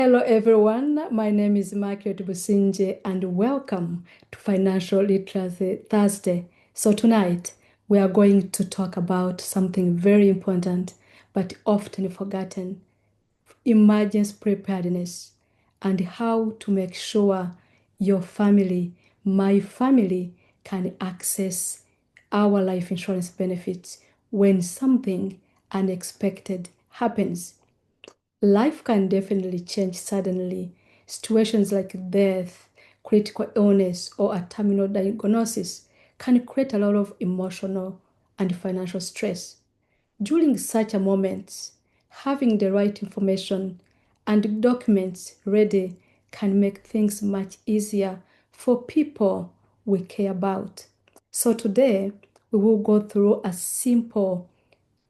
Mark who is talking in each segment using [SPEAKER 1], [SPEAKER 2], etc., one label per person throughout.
[SPEAKER 1] Hello everyone, my name is Margaret Businje and welcome to Financial Literacy Thursday. So tonight we are going to talk about something very important but often forgotten, emergency preparedness and how to make sure your family, my family, can access our life insurance benefits when something unexpected happens. Life can definitely change suddenly. Situations like death, critical illness, or a terminal diagnosis can create a lot of emotional and financial stress. During such a moments, having the right information and documents ready can make things much easier for people we care about. So today, we will go through a simple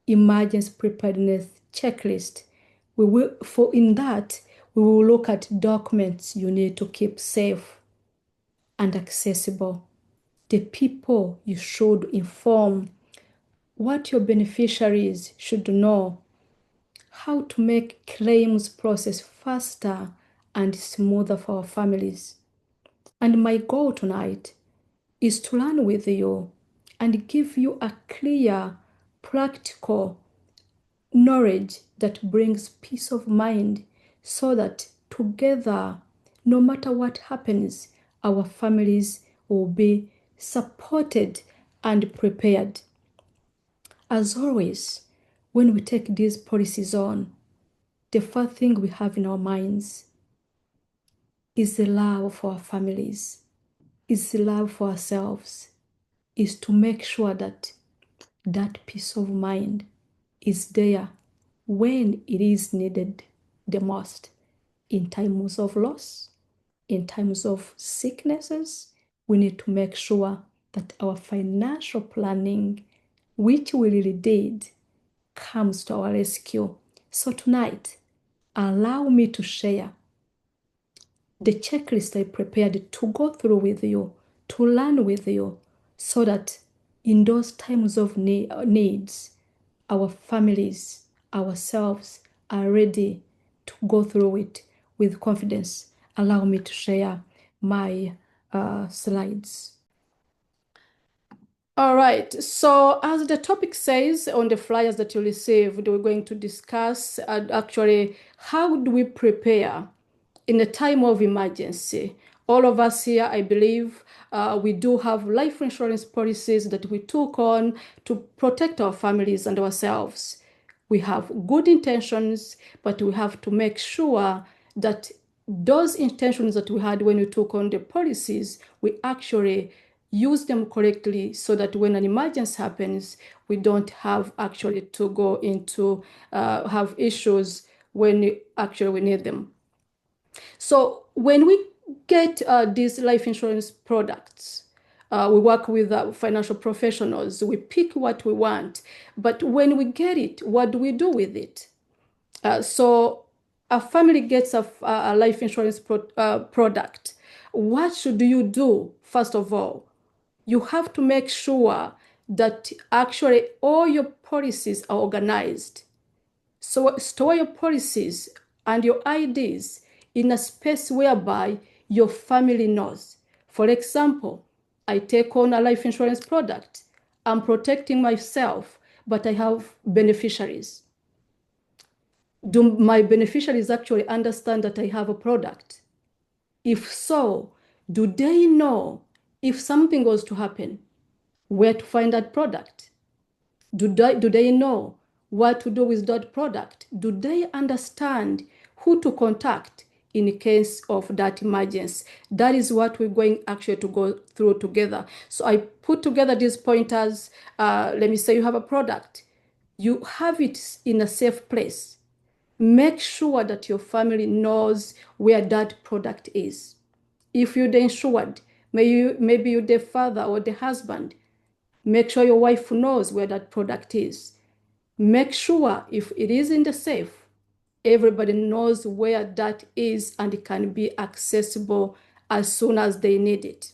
[SPEAKER 1] emergency preparedness checklist. In that, we will look at documents you need to keep safe and accessible, the people you should inform, what your beneficiaries should know, how to make claims process faster and smoother for our families. And my goal tonight is to learn with you and give you a clear, practical knowledge that brings peace of mind so that together, no matter what happens, our families will be supported and prepared. As always, when we take these policies on, the first thing we have in our minds is the love for our families, is the love for ourselves, is to make sure that that peace of mind is there when it is needed the most, in times of loss, in times of sicknesses. We need to make sure that our financial planning, which we really did, comes to our rescue. So tonight, allow me to share the checklist I prepared to go through with you, to learn with you, so that in those times of needs, our families, ourselves are ready to go through it with confidence. Allow me to share my slides. All right, so as the topic says on the flyers that you received, we're going to discuss actually how do we prepare in a time of emergency. All of us here, I believe, we do have life insurance policies that we took on to protect our families and ourselves. We have good intentions, but we have to make sure that those intentions that we had when we took on the policies, we actually use them correctly so that when an emergency happens, we don't have actually to go into have issues when actually we need them. So when we get these life insurance products, we work with financial professionals. We pick what we want, but when we get it, what do we do with it? So a family gets a life insurance product. What should you do? First of all, you have to make sure that actually all your policies are organized. So store your policies and your IDs in a space whereby your family knows. For example, I take on a life insurance product. I'm protecting myself, but I have beneficiaries. Do my beneficiaries actually understand that I have a product? If so, do they know if something was to happen, where to find that product? Do they know what to do with that product? Do they understand who to contact in case of that emergency? That is what we're going actually to go through together. So I put together these pointers. Let me say you have a product. You have it in a safe place. Make sure that your family knows where that product is. If you're the insured, maybe you're the father or the husband, make sure your wife knows where that product is. Make sure if it is in the safe, everybody knows where that is and it can be accessible as soon as they need it.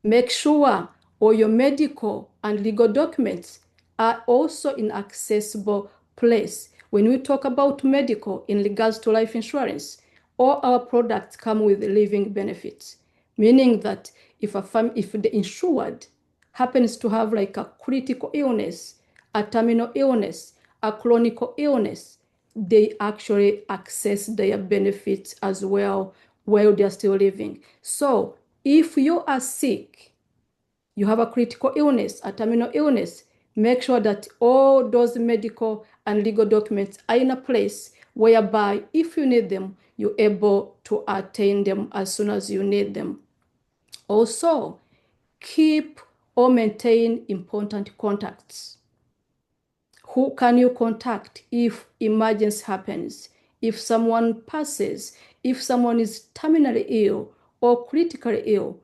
[SPEAKER 1] Make sure all your medical and legal documents are also in accessible place When we talk about medical in regards to life insurance, all our products come with living benefits, meaning that if the insured happens to have like a critical illness, a terminal illness, a chronic illness, they actually access their benefits as well while they're still living. So if you are sick, you have a critical illness, a terminal illness, make sure that all those medical and legal documents are in a place whereby if you need them, you're able to attain them as soon as you need them. Also, keep or maintain important contacts. Who can you contact if emergency happens, if someone passes, if someone is terminally ill or critically ill?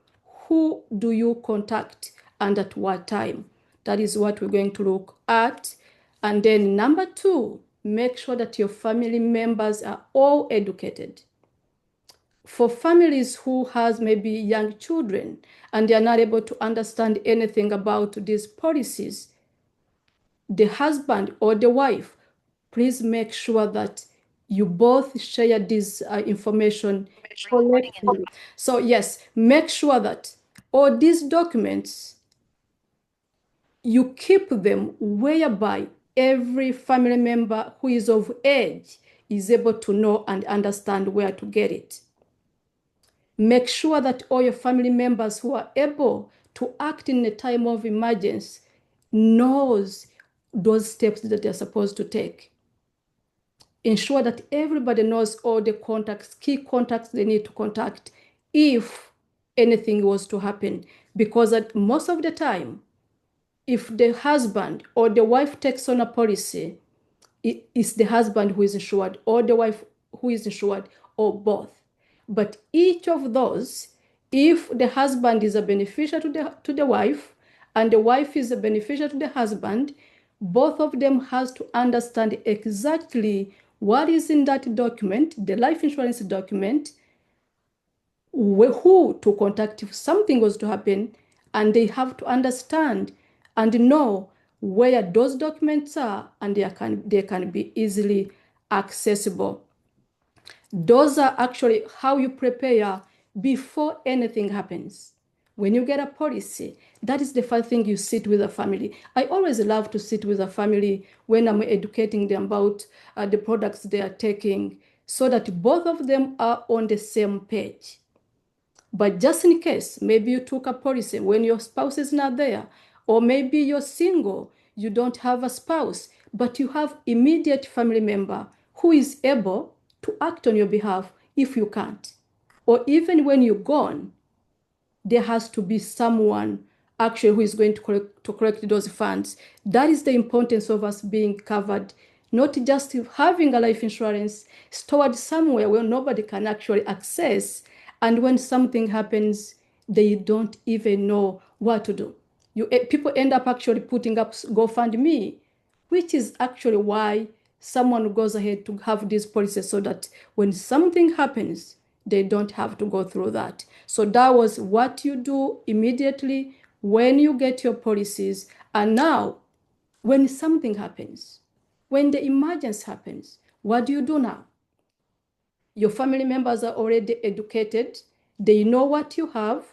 [SPEAKER 1] Who do you contact and at what time? That is what we're going to look at. And then number 2, make sure that your family members are all educated. For families who has maybe young children and they are not able to understand anything about these policies, the husband or the wife, please make sure that you both share this information correctly. So yes, make sure that all these documents, you keep them whereby every family member who is of age is able to know and understand where to get it. Make sure that all your family members who are able to act in a time of emergency knows those steps that they're supposed to take. Ensure that everybody knows all the contacts, key contacts they need to contact if anything was to happen. Because most of the time, if the husband or the wife takes on a policy, it's the husband who is insured or the wife who is insured or both. But each of those, if the husband is a beneficiary to the wife and the wife is a beneficiary to the husband, both of them has to understand exactly what is in that document, the life insurance document, who to contact if something was to happen, and they have to understand and know where those documents are, and they can be easily accessible. Those are actually how you prepare before anything happens. When you get a policy, that is the first thing you sit with a family. I always love to sit with a family when I'm educating them about the products they are taking so that both of them are on the same page. But just in case, maybe you took a policy when your spouse is not there, or maybe you're single, you don't have a spouse, but you have immediate family member who is able to act on your behalf if you can't. Or even when you're gone, there has to be someone actually who is going to collect those funds. That is the importance of us being covered, not just having a life insurance stored somewhere where nobody can actually access. And when something happens, they don't even know what to do. People end up actually putting up GoFundMe, which is actually why someone goes ahead to have these policies so that when something happens, they don't have to go through that. So that was what you do immediately when you get your policies. And now, when something happens, when the emergency happens, what do you do now? Your family members are already educated. They know what you have.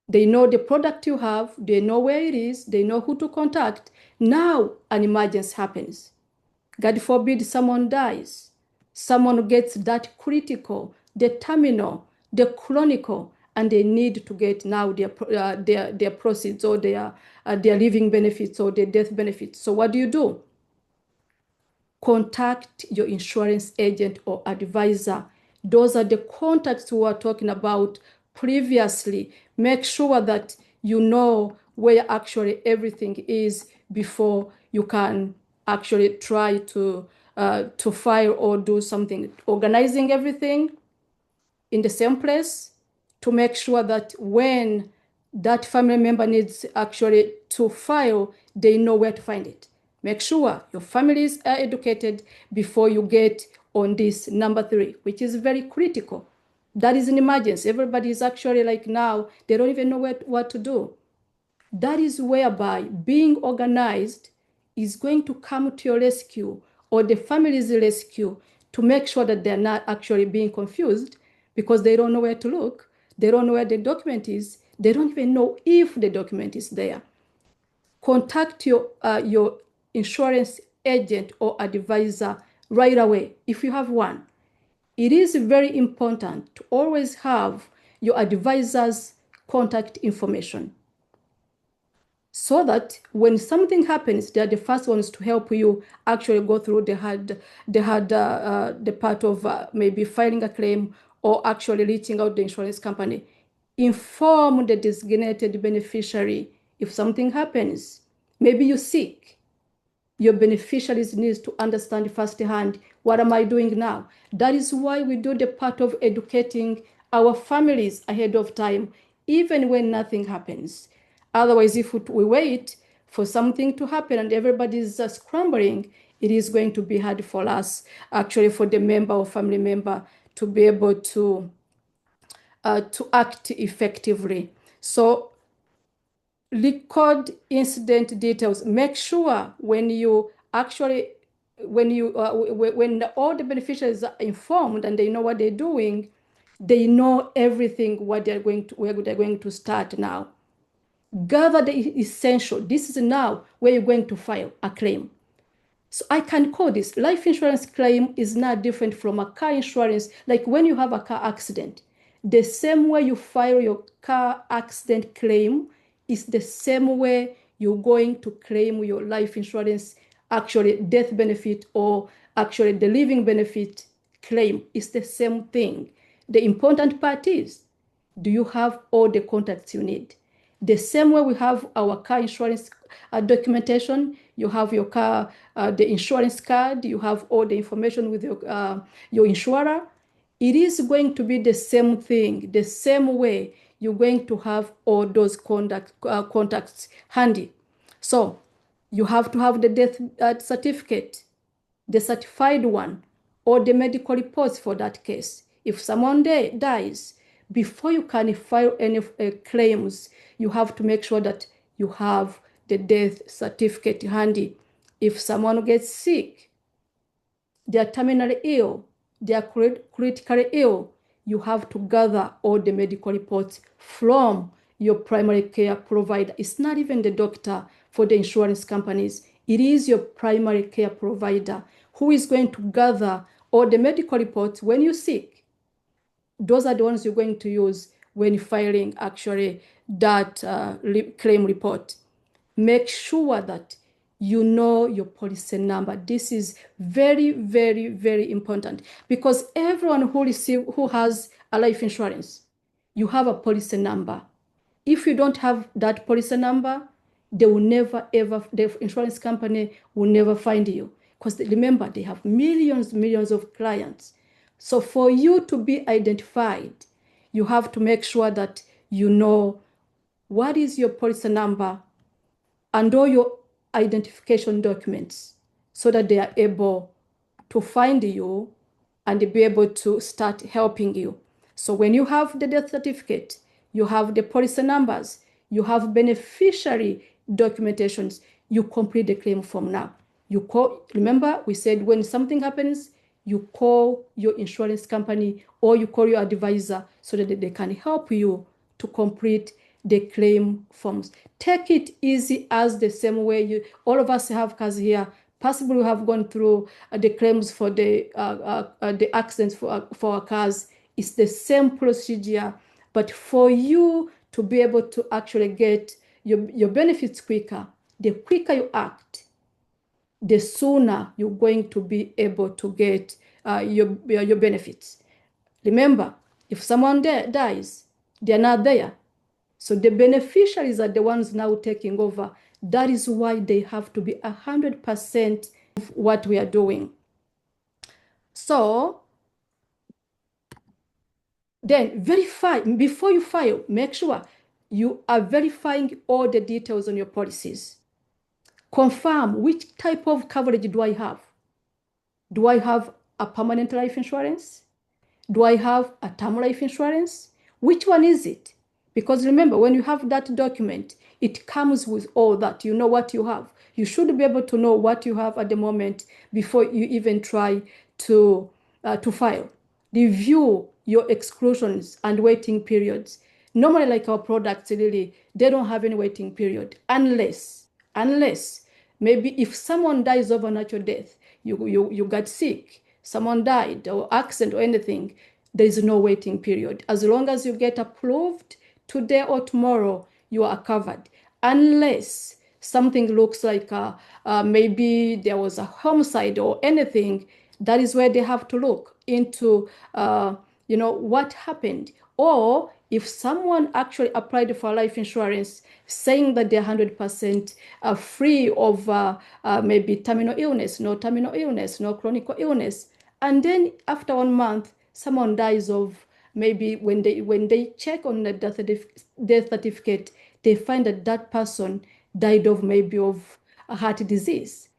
[SPEAKER 1] They know the product you have. They know where it is. They know who to contact. Now an emergency happens. God forbid someone dies. Someone gets that critical, the terminal, the chronical, and they need to get now their proceeds or their living benefits or their death benefits. So what do? Contact your insurance agent or advisor. Those are the contacts we were talking about previously. Make sure that you know where actually everything is before you can actually try to file or do something. Organizing everything in the same place to make sure that when that family member needs actually to file, they know where to find it. Make sure your families are educated before you get on this number 3, which is very critical. That is an emergency. Everybody is actually like now, they don't even know what to do. That is whereby being organized is going to come to your rescue or the family's rescue to make sure that they're not actually being confused because they don't know where to look. They don't know where the document is. They don't even know if the document is there. Contact your insurance agent or advisor right away if you have one. It is very important to always have your advisor's contact information so that when something happens, they are the first ones to help you actually go through the part of maybe filing a claim or actually reaching out to the insurance company. Inform the designated beneficiary if something happens. Maybe you're sick. Your beneficiaries need to understand firsthand, what am I doing now? That is why we do the part of educating our families ahead of time, even when nothing happens. Otherwise, if we wait for something to happen and everybody's scrambling, it is going to be hard for us, actually for the member or family member to be able to act effectively. So record incident details. Make sure when you actually, when all the beneficiaries are informed and they know what they're doing, they know everything what they're going to, where they're going to start now. Gather the essential. This is now where you're going to file a claim. So I can call this life insurance claim is not different from a car insurance. Like when you have a car accident, the same way you file your car accident claim is the same way you're going to claim your life insurance, actually death benefit or actually the living benefit claim. It's the same thing. The important part is, do you have all the contacts you need? The same way we have our car insurance documentation, you have your car, the insurance card, you have all the information with your insurer. It is going to be the same thing, the same way you're going to have all those contacts handy. So you have to have the death certificate, the certified one, or the medical reports for that case. If someone dies, before you can file any claims, you have to make sure that you have the death certificate handy. If someone gets sick, they are terminally ill, they are critically ill, you have to gather all the medical reports from your primary care provider. It's not even the doctor for the insurance companies. It is your primary care provider who is going to gather all the medical reports when you're sick. Those are the ones you're going to use when filing actually that claim report. Make sure that you know your policy number. This is very, very, very important because everyone who has a life insurance, you have a policy number. If you don't have that policy number, they will never, ever, the insurance company will never find you because remember, they have millions of clients. So for you to be identified, you have to make sure that you know what is your policy number and all your identification documents so that they are able to find you and be able to start helping you. So when you have the death certificate, you have the policy numbers, you have beneficiary documentations, you complete the claim form now. You call, remember we said when something happens, you call your insurance company or you call your advisor so that they can help you to complete the claim forms. Take it easy as the same way all of us have cars here. Possibly we have gone through the claims for the accidents for our cars. It's the same procedure, but for you to be able to actually get your benefits quicker, the quicker you act, the sooner you're going to be able to get your benefits. Remember, if someone dies, they're not there. So the beneficiaries are the ones now taking over. That is why they have to be 100% of what we are doing. So then verify, before you file, make sure you are verifying all the details on your policies. Confirm which type of coverage do I have? Do I have a permanent life insurance? Do I have a term life insurance? Which one is it? Because remember, when you have that document, it comes with all that. You know what you have. You should be able to know what you have at the moment before you even try to file. Review your exclusions and waiting periods. Normally, like our products, really, they don't have any waiting period unless maybe if someone dies of a natural death, you got sick, someone died or accident or anything, there is no waiting period. As long as you get approved today or tomorrow, you are covered. Unless something looks like maybe there was a homicide or anything, that is where they have to look into what happened. Or if someone actually applied for life insurance saying that they're 100% free of maybe terminal illness, no chronic illness, and then after 1 month, someone dies of maybe when they check on the death certificate, they find that that person died of maybe of a heart disease.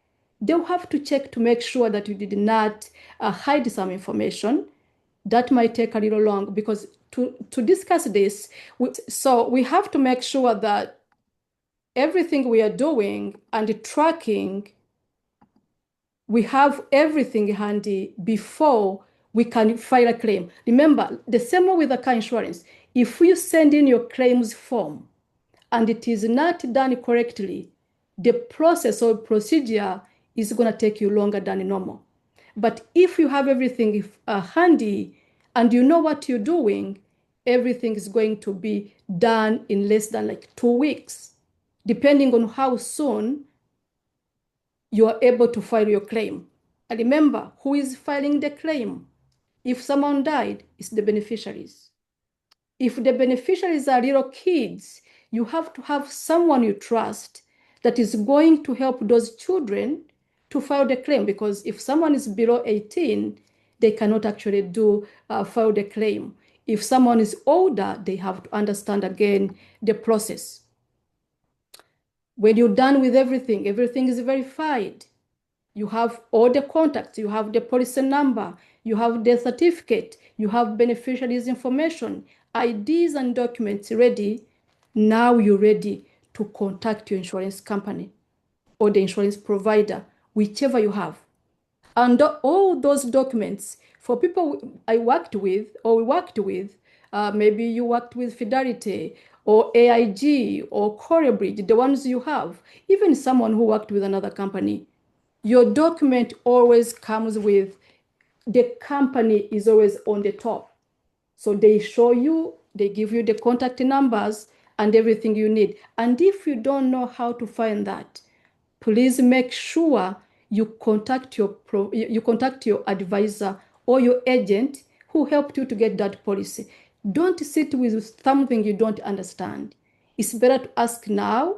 [SPEAKER 1] They'll have to check to make sure that you did not hide some information. That might take a little long because to discuss this, we have to make sure that everything we are doing and tracking, we have everything handy before we can file a claim. Remember, the same way with the car insurance, if you send in your claims form and it is not done correctly, the process or procedure is going to take you longer than normal. But if you have everything handy and you know what you're doing, everything is going to be done in less than like 2 weeks, depending on how soon you are able to file your claim. And remember, who is filing the claim? If someone died, it's the beneficiaries. If the beneficiaries are little kids, you have to have someone you trust that is going to help those children to file the claim, because if someone is below 18, they cannot actually file the claim. If someone is older, they have to understand again the process. When you're done with everything is verified. You have all the contacts, you have the policy number, you have the certificate, you have beneficiaries information, IDs and documents ready. Now you're ready to contact your insurance company or the insurance provider, whichever you have. And all those documents for people I worked with or we worked with, maybe you worked with Fidelity or AIG or Corebridge, the ones you have, even someone who worked with another company, your document always comes with the company is always on the top. So they show you, they give you the contact numbers and everything you need. And if you don't know how to find that, please make sure you contact your advisor or your agent who helped you to get that policy. Don't sit with something you don't understand. It's better to ask now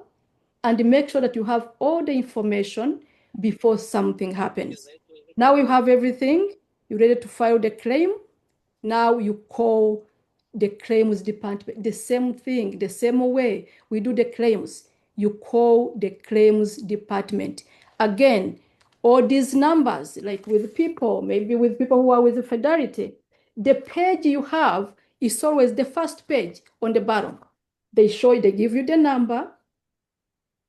[SPEAKER 1] and make sure that you have all the information before something happens. Now you have everything, you're ready to file the claim. Now you call the claims department. The same thing, the same way we do the claims. You call the claims department. Again, all these numbers, like with people, maybe with people who are with Fidelity, the page you have is always the first page on the bottom. They give you the number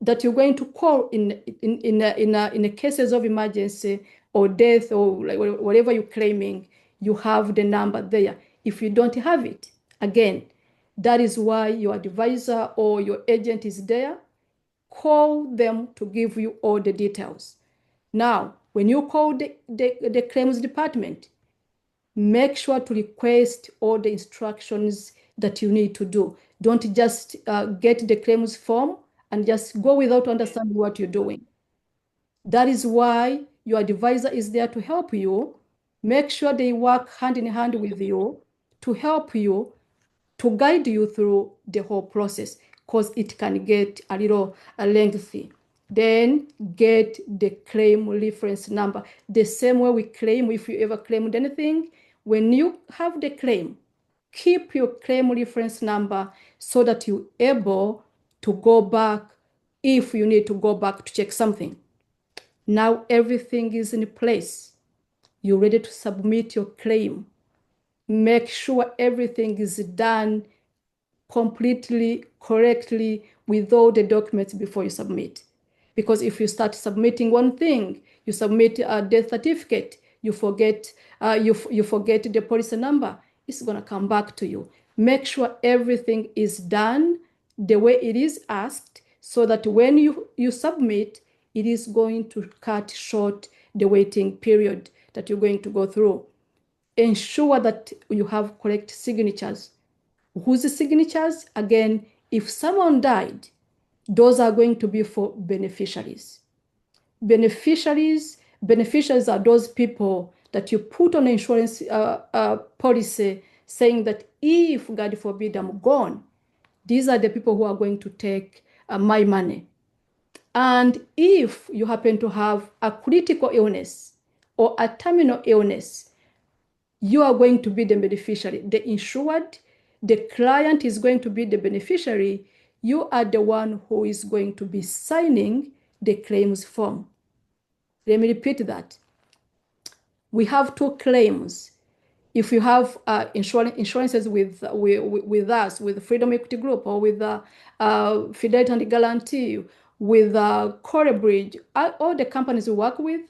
[SPEAKER 1] that you're going to call in cases of emergency or death or like whatever you're claiming. You have the number there. If you don't have it, again, that is why your advisor or your agent is there. Call them to give you all the details. Now, when you call the claims department, make sure to request all the instructions that you need to do. Don't just get the claims form and just go without understanding what you're doing. That is why your advisor is there to help you. Make sure they work hand in hand with you to help you, to guide you through the whole process, because it can get a little lengthy. Then get the claim reference number. The same way we claim, if you ever claimed anything, when you have the claim, keep your claim reference number so that you're able to go back if you need to go back to check something. Now everything is in place. You're ready to submit your claim. Make sure everything is done completely, correctly, with all the documents before you submit. Because if you start submitting one thing, you submit a death certificate, you forget you forget the policy number, it's going to come back to you. Make sure everything is done the way it is asked, so that when you submit, it is going to cut short the waiting period that you're going to go through. Ensure that you have correct signatures. Whose signatures? Again, if someone died, those are going to be for beneficiaries. Beneficiaries are those people that you put on insurance policy, saying that if, God forbid, I'm gone, these are the people who are going to take my money. And if you happen to have a critical illness or a terminal illness, you are going to be the beneficiary. The insured, the client is going to be the beneficiary. You are the one who is going to be signing the claims form. Let me repeat that. We have two claims. If you have insurances with us, with Freedom Equity Group, or with Fidelity and Guarantee, with Corebridge, all the companies we work with,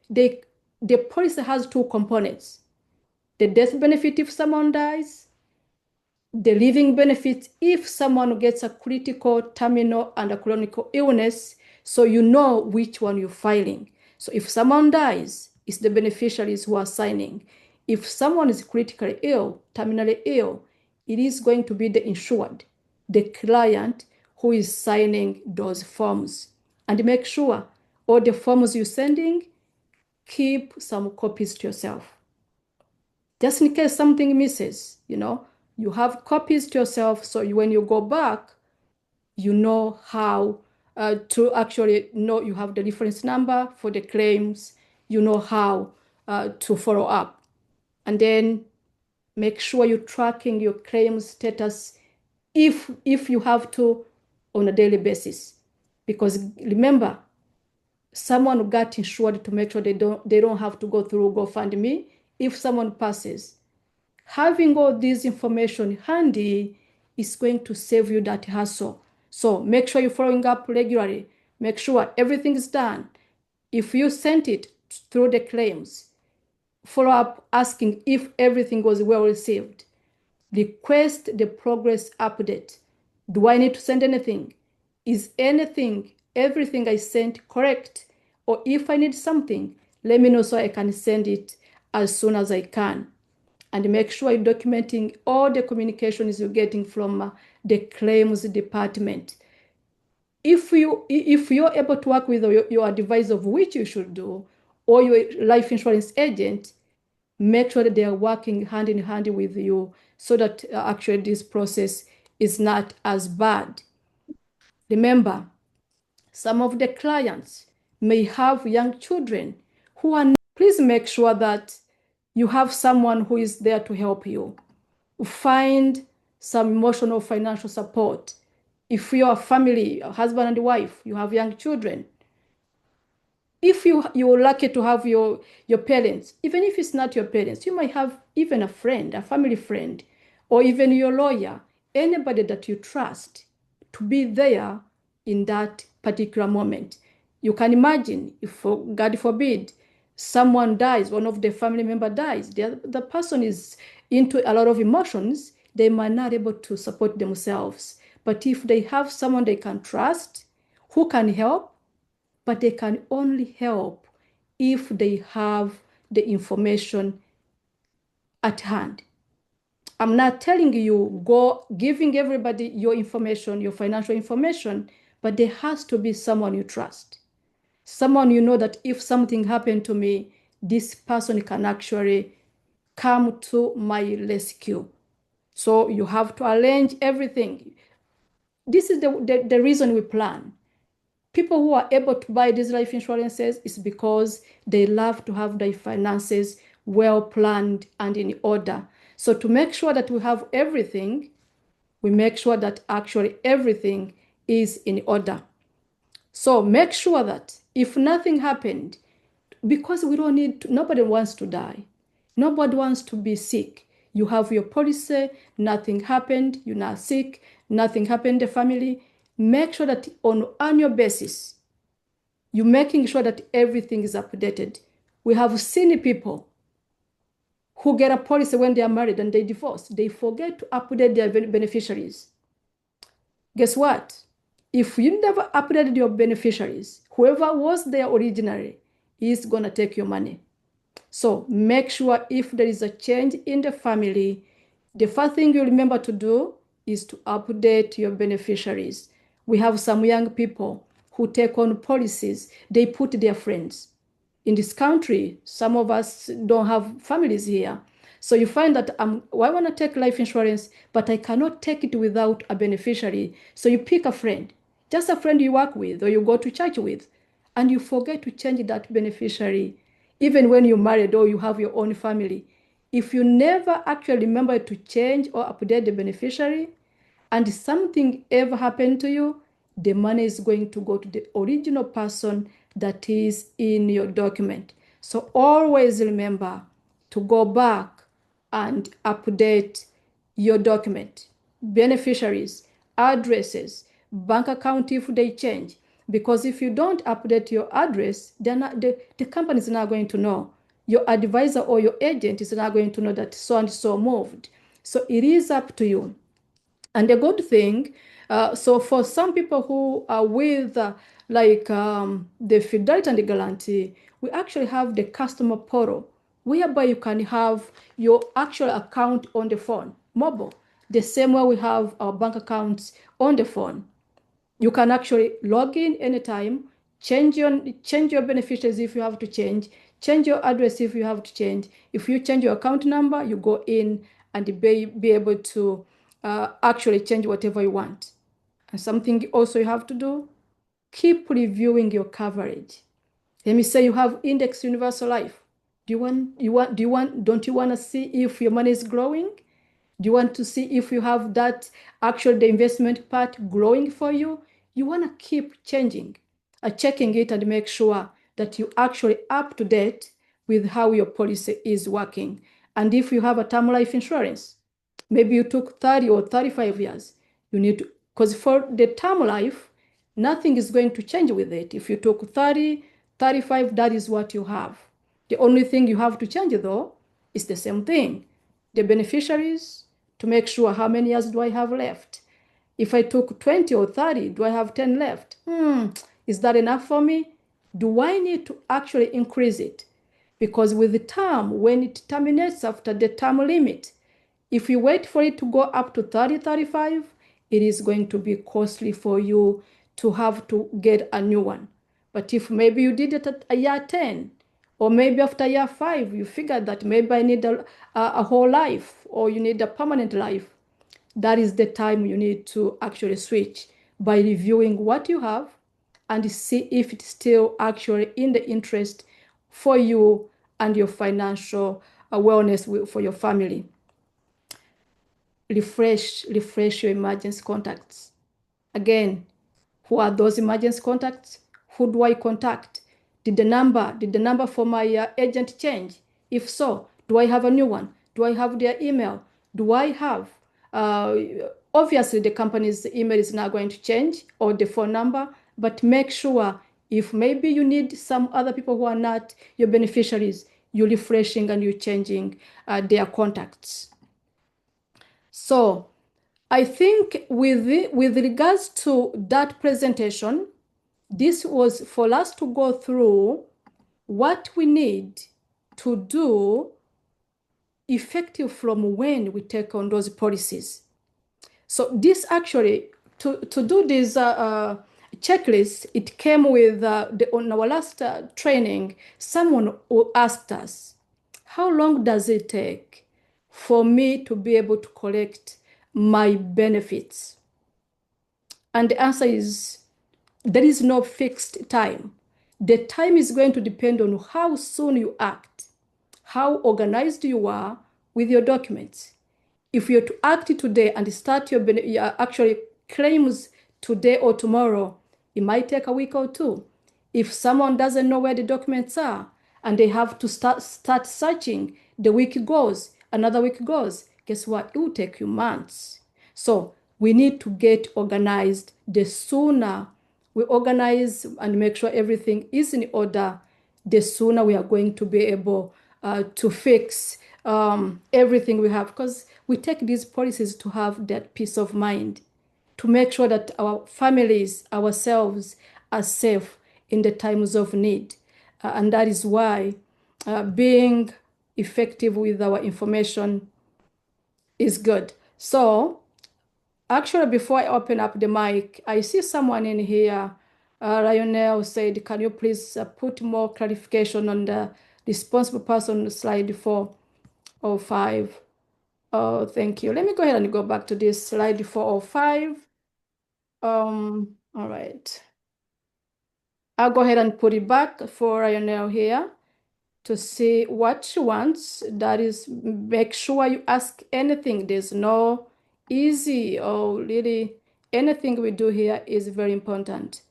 [SPEAKER 1] the policy has two components: the death benefit if someone dies, the living benefit if someone gets a critical, terminal, and a chronic illness, so you know which one you're filing. So if someone dies, it's the beneficiaries who are signing. If someone is critically ill, terminally ill, it is going to be the insured, the client, who is signing those forms. And make sure all the forms you're sending, keep some copies to yourself. Just in case something misses, you have copies to yourself, so when you go back, you know how to actually know you have the reference number for the claims, you know how to follow up. And then make sure you're tracking your claims status if you have to, on a daily basis. Because remember, someone got insured to make sure they don't have to go through GoFundMe if someone passes. Having all this information handy is going to save you that hassle. So make sure you're following up regularly. Make sure everything is done. If you sent it through the claims, follow up asking if everything was well received. Request the progress update. Do I need to send anything? Is everything I sent correct? Or if I need something, let me know so I can send it as soon as I can. And make sure you're documenting all the communications you're getting from the claims department. If you're able to work with your advisor, of which you should do, or your life insurance agent, make sure that they are working hand in hand with you, so that actually this process is not as bad. Remember, some of the clients may have young children who are. Please make sure that you have someone who is there to help you. Find some emotional, financial support. If you're a family, a husband and wife, you have young children. If you're lucky to have your parents, even if it's not your parents, you might have even a friend, a family friend, or even your lawyer, anybody that you trust to be there in that particular moment. You can imagine if, God forbid, someone dies, one of the family member dies, the person is into a lot of emotions, they might not be able to support themselves. But if they have someone they can trust, who can help, but they can only help if they have the information at hand. I'm not telling you go giving everybody your information, your financial information, but there has to be someone you trust. Someone you know that if something happened to me, this person can actually come to my rescue. So you have to arrange everything. This is the reason we plan. People who are able to buy these life insurances is because they love to have their finances well planned and in order. So to make sure that we have everything, we make sure that actually everything is in order. So make sure that if nothing happened, because we don't need to, nobody wants to die. Nobody wants to be sick. You have your policy, nothing happened, you're not sick, nothing happened in the family. Make sure that on an annual basis, You're making sure that everything is updated. We have seen people who get a policy when they are married and they divorce. They forget to update their beneficiaries. Guess what? If you never updated your beneficiaries, whoever was there originally is going to take your money. So make sure if there is a change in the family, the first thing you remember to do is to update your beneficiaries. We have some young people who take on policies, they put their friends. In this country, some of us don't have families here. So you find that I want to take life insurance, but I cannot take it without a beneficiary. So you pick a friend, just a friend you work with or you go to church with, and you forget to change that beneficiary. Even when you're married or you have your own family, if you never actually remember to change or update the beneficiary, and something ever happened to you, the money is going to go to the original person that is in your document. So always remember to go back and update your document, beneficiaries, addresses, bank account if they change. Because if you don't update your address, the company is not going to know. Your advisor or your agent is not going to know that so and so moved. So it is up to you. And the good thing, so for some people who are with the Fidelity and the Guarantee, we actually have the customer portal whereby you can have your actual account on the phone, mobile, the same way we have our bank accounts on the phone. You can actually log in anytime, change your beneficiaries if you have to change your address if you have to change. If you change your account number, you go in and be able to actually change whatever you want. And something also you have to do, keep reviewing your coverage. Let me say you have Index Universal Life. Don't you want to see if your money is growing? Do you want to see if you have that actually the investment part growing for you? You want to keep changing, checking it and make sure that you actually up to date with how your policy is working. And if you have a term life insurance, maybe you took 30 or 35 years, you need to, because for the term life, nothing is going to change with it. If you took 30, 35, that is what you have. The only thing you have to change though is the same thing. The beneficiaries, to make sure how many years do I have left. If I took 20 or 30, do I have 10 left? Is that enough for me? Do I need to actually increase it? Because with the term, when it terminates after the term limit, if you wait for it to go up to 30, 35, it is going to be costly for you to have to get a new one. But if maybe you did it at a year 10, or maybe after year 5, you figured that maybe I need a whole life, or you need a permanent life, that is the time you need to actually switch by reviewing what you have and see if it's still actually in the interest for you and your financial wellness for your family. Refresh your emergency contacts. Again, who are those emergency contacts? Who do I contact? Did the number for my agent change? If so, do I have a new one? Do I have their email? Do I have, obviously the company's email is not going to change or the phone number, but make sure if maybe you need some other people who are not your beneficiaries, you're refreshing and you're changing their contacts. So I think with regards to that presentation, this was for us to go through what we need to do effective from when we take on those policies. So this actually, to do this checklist, it came with, on our last training, someone who asked us, how long does it take for me to be able to collect my benefits? And the answer is, there is no fixed time. The time is going to depend on how soon you act, how organized you are with your documents. If you're to act today and start your actually claims today or tomorrow, it might take a week or two. If someone doesn't know where the documents are and they have to start searching, the week goes, another week goes, guess what? It will take you months. So we need to get organized. The sooner we organize and make sure everything is in order, the sooner we are going to be able to fix everything we have. Because we take these policies to have that peace of mind, to make sure that our families, ourselves, are safe in the times of need. And that is why being effective with our information is good. So, actually, before I open up the mic, I see someone in here. Lionel said, can you please put more clarification on the responsible person slide 405? Oh, thank you. Let me go ahead and go back to this slide 405. All right. I'll go ahead and put it back for Lionel here to see what she wants. That is, make sure you ask anything. There's no easy or really anything we do here is very important.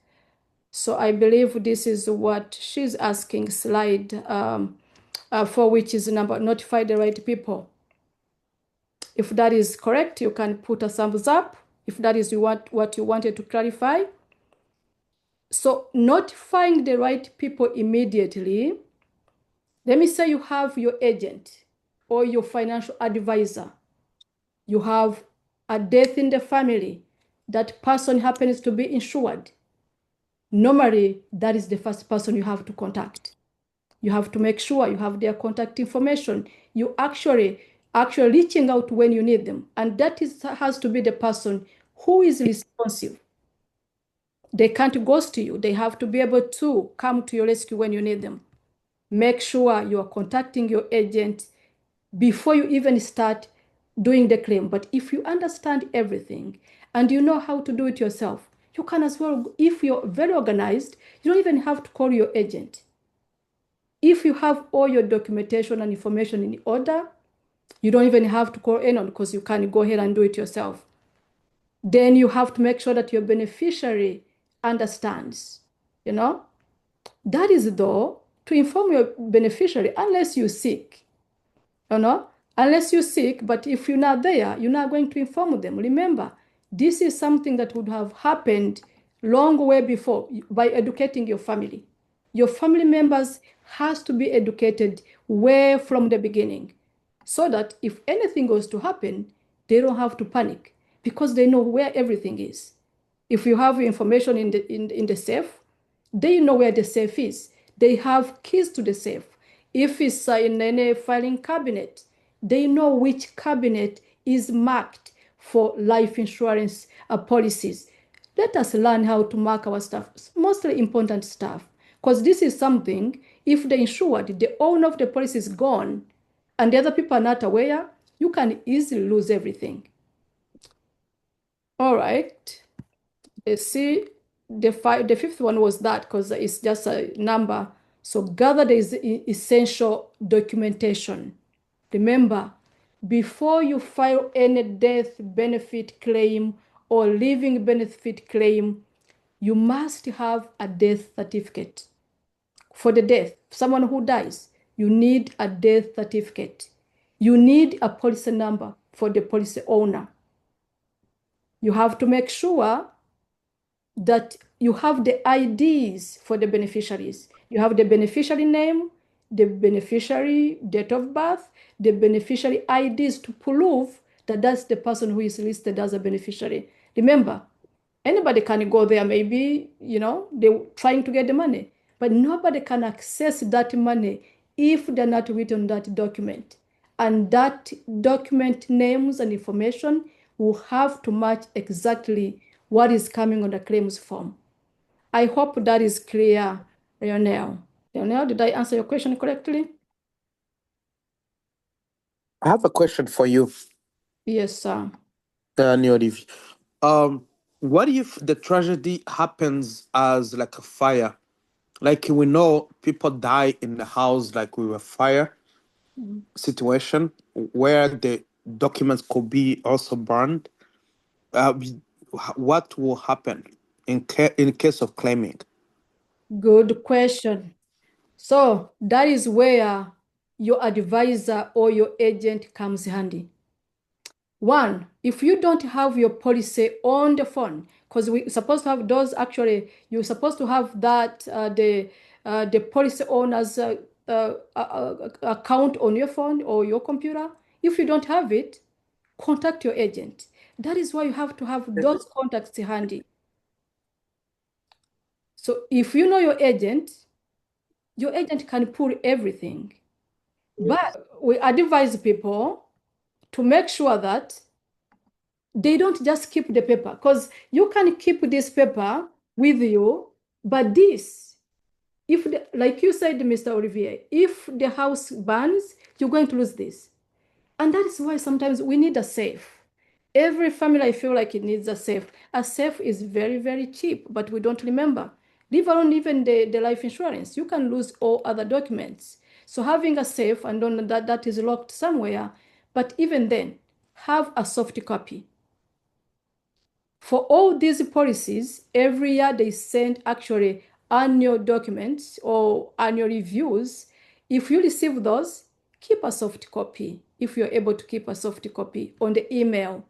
[SPEAKER 1] So I believe this is what she's asking, slide for which is number, notify the right people. If that is correct, you can put a thumbs up. If that is what you wanted to clarify. So notifying the right people immediately. Let me say you have your agent or your financial advisor. You have a death in the family. That person happens to be insured. Normally, that is the first person you have to contact. You have to make sure you have their contact information. You actually reaching out when you need them. And that has to be the person who is responsive. They can't ghost you. They have to be able to come to your rescue when you need them. Make sure you are contacting your agent before you even start doing the claim. But if you understand everything and you know how to do it yourself, you can as well, if you're very organized, you don't even have to call your agent. If you have all your documentation and information in order, you don't even have to call anyone because you can go ahead and do it yourself. Then you have to make sure that your beneficiary understands, you know? That is though to inform your beneficiary unless you seek, unless you seek, but if you're not there, you're not going to inform them. Remember, this is something that would have happened long way before by educating your family. Your family members has to be educated way from the beginning so that if anything goes to happen, they don't have to panic because they know where everything is. If you have information in the safe, they know where the safe is. They have keys to the safe. If it's in any filing cabinet, they know which cabinet is marked for life insurance policies. Let us learn how to mark our stuff, mostly important stuff, because this is something, if the insured, the owner of the policy is gone, and the other people are not aware, you can easily lose everything. All right. See, the fifth one was that because it's just a number. So gather the essential documentation. Remember, before you file any death benefit claim or living benefit claim, you must have a death certificate. For the death, someone who dies, you need a death certificate. You need a policy number for the policy owner. You have to make sure that you have the IDs for the beneficiaries. You have the beneficiary name, the beneficiary date of birth, the beneficiary IDs to prove that that's the person who is listed as a beneficiary. Remember, anybody can go there, maybe, they're trying to get the money, but nobody can access that money if they're not written on that document. And that document names and information will have to match exactly what is coming on the claims form. I hope that is clear, Lionel. Lionel, did I answer your question correctly?
[SPEAKER 2] I have a question for you,
[SPEAKER 1] Yes, sir.
[SPEAKER 2] Neodiv. Um, what if the tragedy happens as like a fire? Like we know people die in the house, like with a fire situation where the documents could be also burned. Uh, what will happen in case of claiming?
[SPEAKER 1] Good question. So that is where your advisor or your agent comes handy. One, if you don't have your policy on the phone, because we're supposed to have those, actually, you're supposed to have that, the policy owner's account on your phone or your computer. If you don't have it, contact your agent. That is why you have to have those contacts handy. So if you know your agent can pull everything. But we advise people to make sure that they don't just keep the paper, because you can keep this paper with you, but this, if like you said, Mr. Olivier, if the house burns, you're going to lose this. And that is why sometimes we need a safe. Every family, I feel like it needs a safe. A safe is very, very cheap, but we don't remember. Leave alone even the life insurance. You can lose all other documents. So having a safe, and don't know that is locked somewhere, but even then, have a soft copy. For all these policies, every year they send actually annual documents or annual reviews. If you receive those, keep a soft copy if you're able to keep a soft copy on the email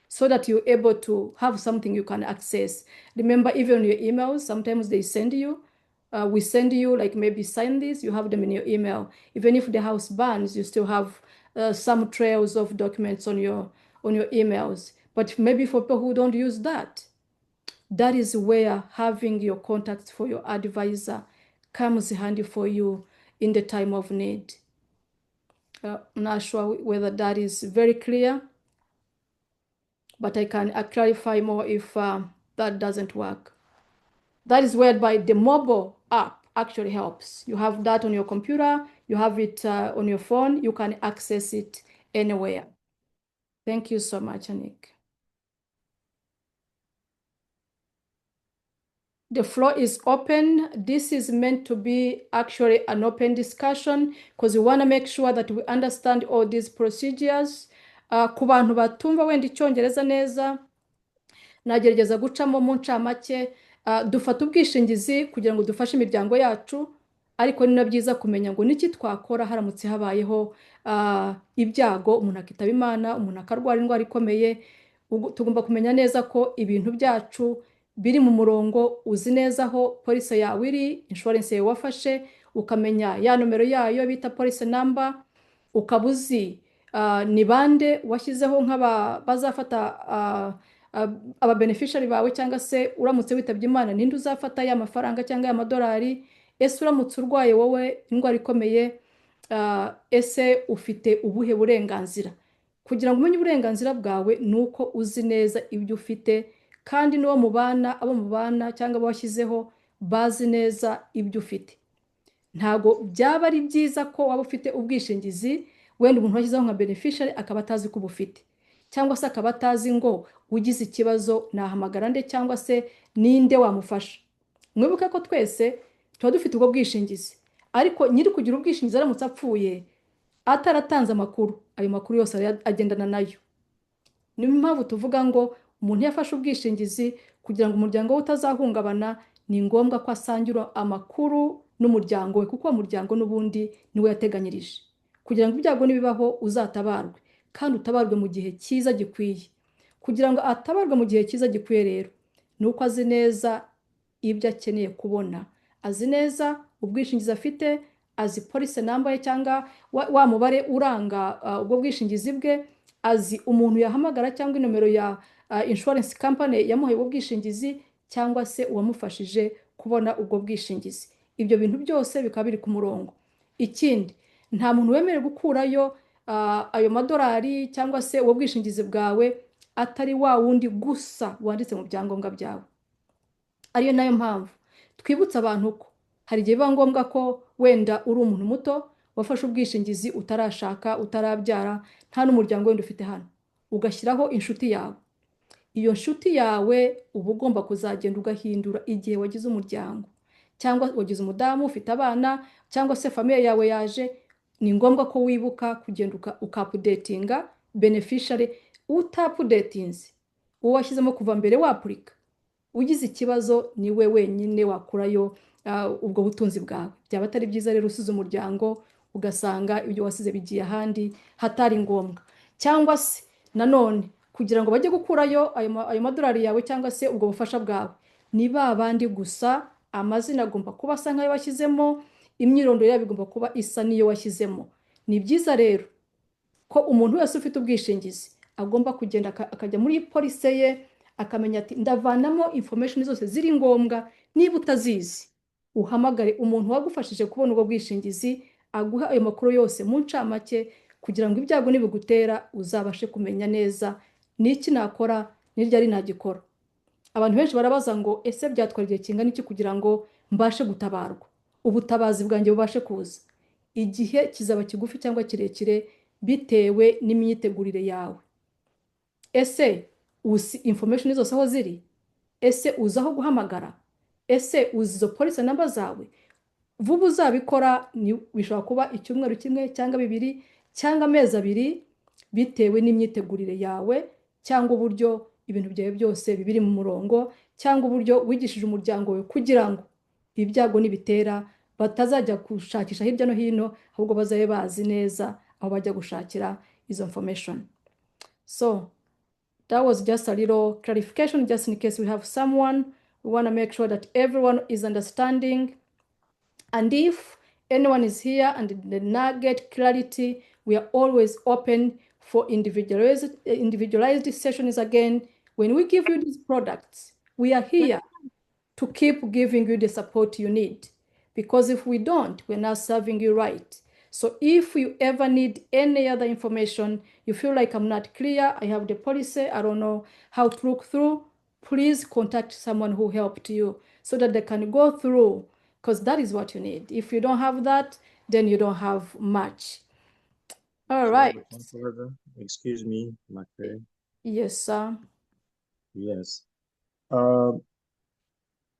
[SPEAKER 1] so that you're able to have something you can access. Remember, even your emails, sometimes they send you, we send you like maybe sign this, you have them in your email. Even if the house burns, you still have some trails of documents on your emails. But maybe for people who don't use that, that is where having your contacts for your advisor comes handy for you in the time of need. I'm not sure whether that is very clear, but I can clarify more if that doesn't work. That is whereby the mobile app actually helps. You have that on your computer, you have it on your phone, you can access it anywhere. Thank you so much, Anik. The floor is open. This is meant to be actually an open discussion because we want to make sure that we understand all these procedures. Ku bantu batumva wenda icyongereza neza, nagerageza gucamo mu ncamake. Dufata ubwishingizi kugira ngo dufashe imiryango yacu, ariko ni na byiza kumenya ngo niki twakora haramutse habayeho ibyago, umuntu akitaba Imana, umuntu akarwara indwara ikomeye. Tugomba kumenya neza ko ibintu byacu biri mu murongo, uzi neza aho polisi yawe iri, insurance yawe wafashe, ukamenya ya nomero yayo bita policy number, ukaba uzi ni bande washyizeho bazafata aba beneficiary bawe, cyangwa se uramutse witabye Imana ninde uzafata ya mafaranga cyangwa ya madolari. Ese uramutse urwaye wowe indwara ikomeye, ese ufite ubuhe burenganzira? Kugira ngo umenye uburenganzira bwawe nuko uzi neza ibyo ufite, kandi n'uwo mubana, abo mubana cyangwa abo washyizeho bazi neza ibyo ufite. Ntago byaba ari byiza ko waba ufite ubwishingizi wenda umuntu washyizeho nka beneficiary akaba atazi ko ubufite, cyangwa se akaba atazi ngo ugize ikibazo nahamagara nde, cyangwa se ninde wamufasha. Mwibuke ko twese tuba dufite ubwo bwishingizi, ariko nyiri kugira ubwishingizi aramutse apfuye ataratanze amakuru, ayo makuru yose agendana nayo. Niyo mpamvu tuvuga ngo umuntu yafashe ubwishingizi kugira ngo umuryango we utazahungabana, ni ngombwa ko asangira amakuru n'umuryango we, kuko umuryango n'ubundi niwe yateganyirije kugira ngo ibyago nibibaho uzatabarwe, kandi utabarwe mu gihe cyiza gikwiye. Kugira ngo atabarwe mu gihe cyiza gikwiye rero, ni uko azi neza ibyo akeneye kubona, azi neza ubwishingizi afite, azi policy number ye cyangwa wa mubare uranga ubwo bwishingizi bwe, azi umuntu yahamagara cyangwa inomero ya insurance company yamuhaye ubwo bwishingizi, cyangwa se uwamufashije kubona ubwo bwishingizi. Ibyo bintu byose bikaba biri ku murongo. Ikindi, nta muntu wemerewe gukurayo ayo madolari cyangwa se ubwo bwishingizi bwawe atari wa wundi gusa wanditse mu byangombwa byawe. Ariyo nayo mpamvu twibutsa abantu ko hari igihe biba ngombwa ko wenda uri umuntu muto wafashe ubwishingizi utarashaka, utarabyara, nta n'umuryango wenda ufite hano, ugashyiraho inshuti yawe. Iyo nshuti yawe uba ugomba kuzagenda ugahindura igihe wagize umuryango, cyangwa wagize umudamu, ufite abana, cyangwa se famiye yawe yaje, ni ngombwa ko wibuka kugenda ukapudetinga beneficiary. Utapudetinze uwo washyizemo kuva mbere wapurika, ugize ikibazo niwe wenyine wakurayo ubwo butunzi bwawe. Byaba atari byiza rero usize umuryango ugasanga ibyo wasize bigiye ahandi hatari ngombwa. Cyangwa se nanone kugira ngo bajye gukurayo ayo madolari yawe cyangwa se ubwo bufasha bwawe, ni ba bandi gusa amazina agomba kuba asa nk'ayo washyizemo, imyirondoro yabo igomba kuba isa n'iyo washyizemo. Ni byiza rero ko umuntu wese ufite ubwishingizi agomba kugenda akajya muri polisi ye akamenya ati ndavanamo information zose ziri ngombwa, niba utazizi uhamagare umuntu wagufashije kubona ubwo bwishingizi aguha ayo makuru yose mu ncamake kugira ngo ibyago nibigutera uzabashe kumenya neza n'iki nakora n'iryari nagikora. Abantu benshi barabaza ngo ese byatwara igihe kingana iki kugira ngo mbashe gutabarwa, ubutabazi bwanjye bubashe kuza? Igihe kizaba kigufi cyangwa kirekire bitewe n'imyitegurire yawe. Ese uzi information zose aho ziri? Ese uzi aho guhamagara? Ese uzi izo police number zawe? Vuba uzabikora, bishobora kuba icyumweru kimwe cyangwa bibiri cyangwa amezi abiri bitewe n'imyitegurire yawe cyangwa uburyo ibintu byawe byose bibiri mu murongo cyangwa uburyo wigishije umuryango wawe kugira ngo ibyago nibitera batazajya gushakisha hirya no hino, ahubwo bazabe bazi neza aho bajya gushakira izo information. So that was just a little clarification, just in case we have someone. We want to make sure that everyone is understanding. And if anyone is here and they not get clarity, we are always open for individualized sessions again. When we give you these products, we are here to keep giving you the support you need. Because if we don't, we're not serving you right. So if you ever need any other information, you feel like I'm not clear, I have the policy, I don't know how to look through, please contact someone who helped you so that they can go through, because that is what you need. If you don't have that, then you don't have much. All right.
[SPEAKER 3] Excuse me, Macrae.
[SPEAKER 1] Yes, sir.
[SPEAKER 3] Yes.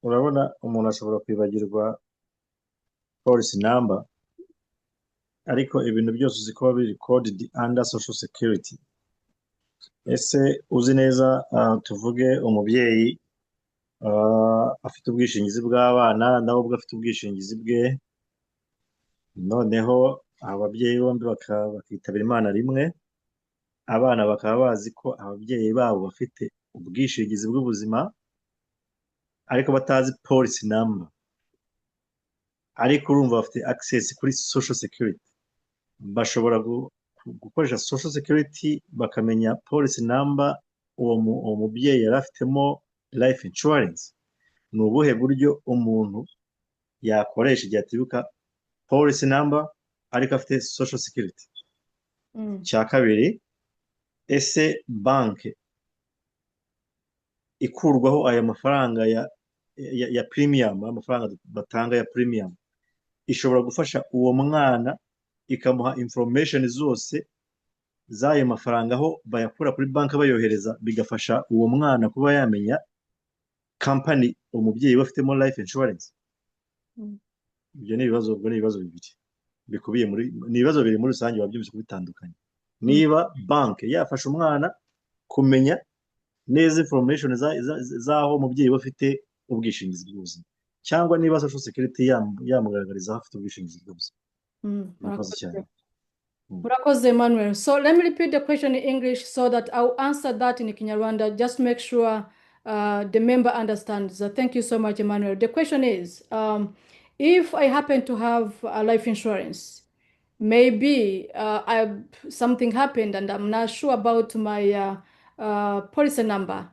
[SPEAKER 3] Urabona umuntu ashobora kwibagirwa policy number, ariko ibintu byose uzi ko biri coded under social security. Ese uzi neza tuvuge umubyeyi afite ubwishingizi bw'abana nawe ubwo afite ubwishingizi bwe, noneho ababyeyi bombi bakitabira Imana rimwe, abana bakaba bazi ko ababyeyi babo bafite ubwishingizi bw'ubuzima ariko batazi policy number, ariko urumva bafite access kuri social security. Bashobora gukoresha social security bakamenya policy number uwo mubyeyi yari afitemo life insurance. Ni ubuhe buryo umuntu yakoresha igihe atibuka policy number ariko afite social security? Cya kabiri, ese banki ikurwaho aya mafaranga ya premium, amafaranga batanga ya premium, ishobora gufasha uwo mwana ikamuha information zose z'ayo mafaranga aho bayakura kuri banki bayohereza, bigafasha uwo mwana kuba yamenya company umubyeyi bafitemo life insurance. Ibyo ni ibibazo bibiri bikubiye ni ibibazo biri muri rusange babyumvise kubitandukanye. Niba banki yafasha umwana kumenya neza information z'aho umubyeyi bafite ubwishingizi bw'ubuzima, cyangwa niba social security yamugaragariza afite ubwishingizi bw'ubuzima.
[SPEAKER 1] Murakoze, Emmanuel. So let me repeat the question in English so that I'll answer that in Kinyarwanda. Just make sure the member understands. Thank you so much, Emmanuel. The question is, if I happen to have a life insurance, maybe something happened and I'm not sure about my policy number,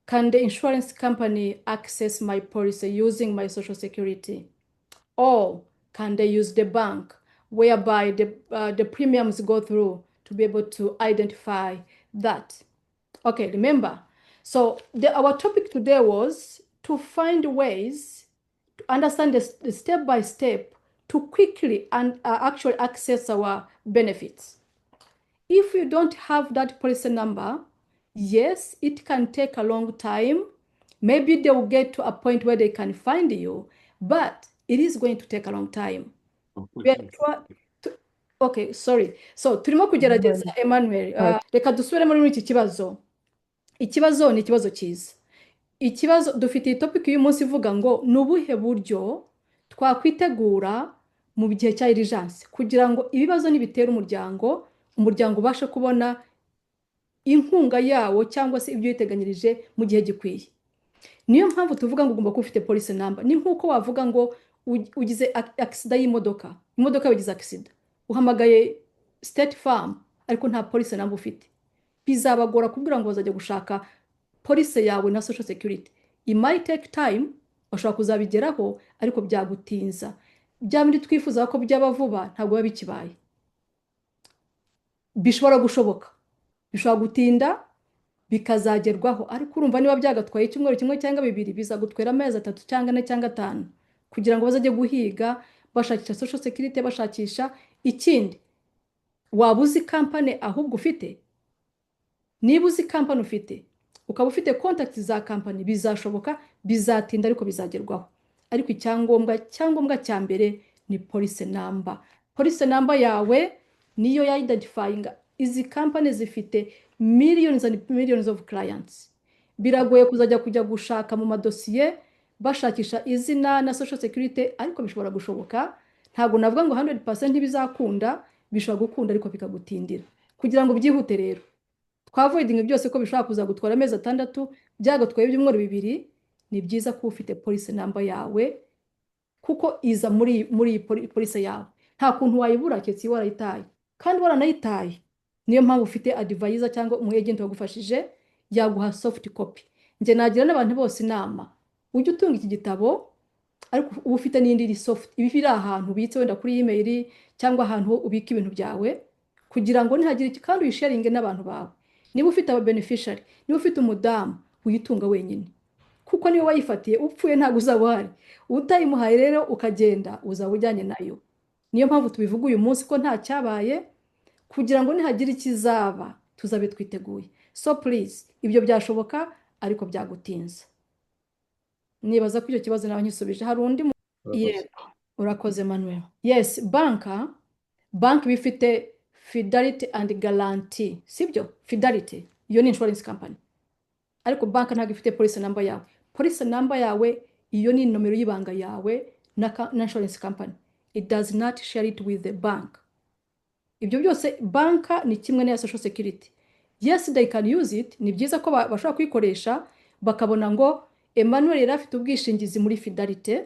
[SPEAKER 1] can the insurance company access my policy using my social security? Or can they use the bank whereby the premiums go through to be able to identify that? Okay, remember, so our topic today was to find ways to understand the step-by-step to quickly and actually access our benefits. If you don't have that policy number, yes, it can take a long time. Maybe they will get to a point where they can find you, but it is going to take a long time. Okay, sorry. So turimo kugerageza, Emmanuel. Reka dusubiremo muri iki kibazo. Ikibazo ni ikibazo cyiza. Ikibazo dufite topic y'uyu munsi ivuga ngo nubuhe buryo twakwitegura mu gihe cya urgence kugira ngo ibibazo nibitera umuryango ubashe kubona inkunga yawo cyangwa se ibyo yiteganyirije mu gihe gikwiye. Niyo mpamvu tuvuga ngo ugomba kuba ufite police number. Ni nk'uko wavuga ngo ugize aksida y'imodoka, imodoka yagize aksida, uhamagaye State Farm ariko nta police number ufite, bizabagora kubwira ngo bazajya gushaka police yawe na social security. It might take time, bashobora kuzabigeraho ariko byagutinza. Bya bindi twifuza ko byaba vuba ntabwo biba bikibaye. Bishobora gushoboka, bishobora gutinda bikazagerwaho, ariko urumva niba byagatwaye icyumweru kimwe cyangwa bibiri, bizagutwera amezi 3 cyangwa 4 cyangwa 5 kugira ngo bazajye guhiga bashakisha social security, bashakisha ikindi. Waba uzi company ahubwo ufite? Niba uzi company ufite ukaba ufite contact za company, bizashoboka, bizatinda ariko bizagerwaho. Ariko icyangombwa cya mbere ni police number. Police number yawe niyo ya identifying izi company zifite millions and millions of clients. Biragoye kujya gushaka mu madosiye bashakisha izina na social security, ariko bishobora gushoboka. Ntabwo navuga ngo 100% bizakunda, bishobora gukunda ariko bikagutindira. Kugira ngo byihute rero, twavoiding byose ko bishobora kuzagutwara amezi 6, byagutwaye ibyumweru 2, ni byiza ko ufite police number yawe kuko iza muri police yawe. Nta kuntu wayibura cyetse warayitaye, kandi waranayitaye. Niyo mpamvu ufite advisor cyangwa umu agent wagufashije yaguha soft copy. Nje nagira n'abantu bose inama, ujye utunga iki gitabo ariko uba ufite n'indi soft, ibi biri ahantu ubitse wenda kuri email cyangwa ahantu ubika ibintu byawe, kugira ngo nihagire iki kandi uyisharinge n'abantu bawe. Niba ufite aba beneficiary, niba ufite umudamu, uyitunga wenyine kuko niwe wayifatiye, upfuye ntabwo uzaba uhari. Utayimuhaye rero ukagenda, uzaba ujyanye nayo. Niyo mpamvu tubivuga uyu munsi ko nta cyabaye, kugira ngo nihagira ikizaba tuzabe twiteguye. So please, ibyo byashoboka ariko byagutinza. Nibaza ko icyo kibazo nawe nyisubije. Hari undi yego, urakoze Manuel. Yes, bank bifite Fidelity and Guarantee, sibyo? Fidelity iyo ni insurance company, ariko bank ntabwo ifite police number yawe. Police number yawe iyo ni nomero y'ibanga yawe na insurance company. It does not share it with the bank. Ibyo byose banka ni kimwe na social security. Yes, they can use it. Ni byiza ko bashobora kuyikoresha bakabona ngo Emmanuel yari afite ubwishingizi muri Fidelity,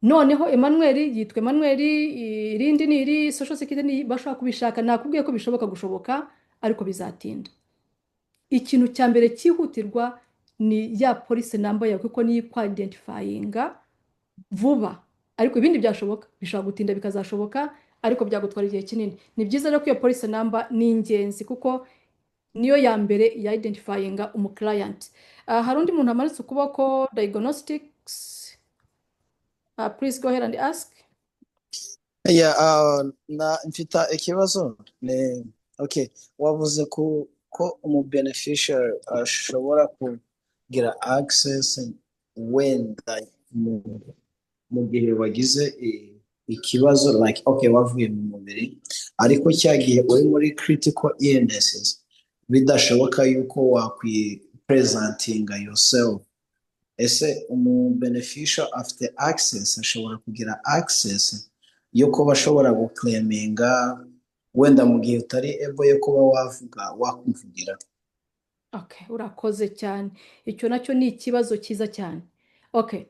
[SPEAKER 1] noneho Emmanuel yitwa Emmanuel, irindi ni iri social security, bashobora kubishaka. Nakubwiye ko bishoboka gushoboka ariko bizatinda. Ikintu cya mbere cyihutirwa ni ya police number yawe kuko ni identifyinga vuba, ariko ibindi byashoboka, bishobora gutinda bikazashoboka ariko byagutwara igihe kinini. Ni byiza rero ko iyo police number ni ingenzi kuko niyo ya mbere ya identifyinga client. Hari undi muntu amanitse ukuboko, diagnostics. Please go ahead and ask.
[SPEAKER 4] Yeah, na mfita ikibazo ne okay, wavuze ko umu beneficiary ashobora kugira access wenda mu gihe wagize ikibazo, like okay, wavuye mu mubiri ariko cyagiye uri muri critical illnesses, bidashoboka yuko wakwipresentinga yourself. Ese umu beneficiary afite access, ashobora kugira access yo kuba ashobora guclaiminga wenda mu gihe utari able yo kuba wakwivugira?
[SPEAKER 1] Okay, urakoze cyane. Icyo nacyo ni ikibazo cyiza cyane. Okay,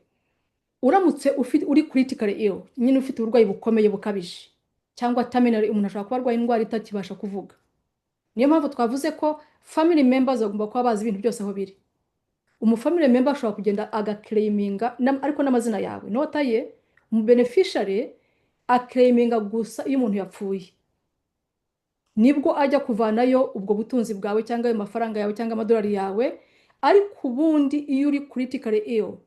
[SPEAKER 1] uramutse uri critical ill, nyine ufite uburwayi bukomeye bukabije cyangwa terminal, umuntu ashobora kuba arwaye indwara itakibasha kuvuga. Niyo mpamvu twavuze ko family members bagomba kuba bazi ibintu byose aho biri. Family member ashobora kugenda agaclaiminga ariko n'amazina yawe notaye. Umu beneficiary aclaiminga gusa iyo umuntu yapfuye, nibwo ajya kuvanayo ubwo butunzi bwawe cyangwa ayo mafaranga yawe cyangwa amadolari yawe. Ariko ubundi iyo uri critical ill,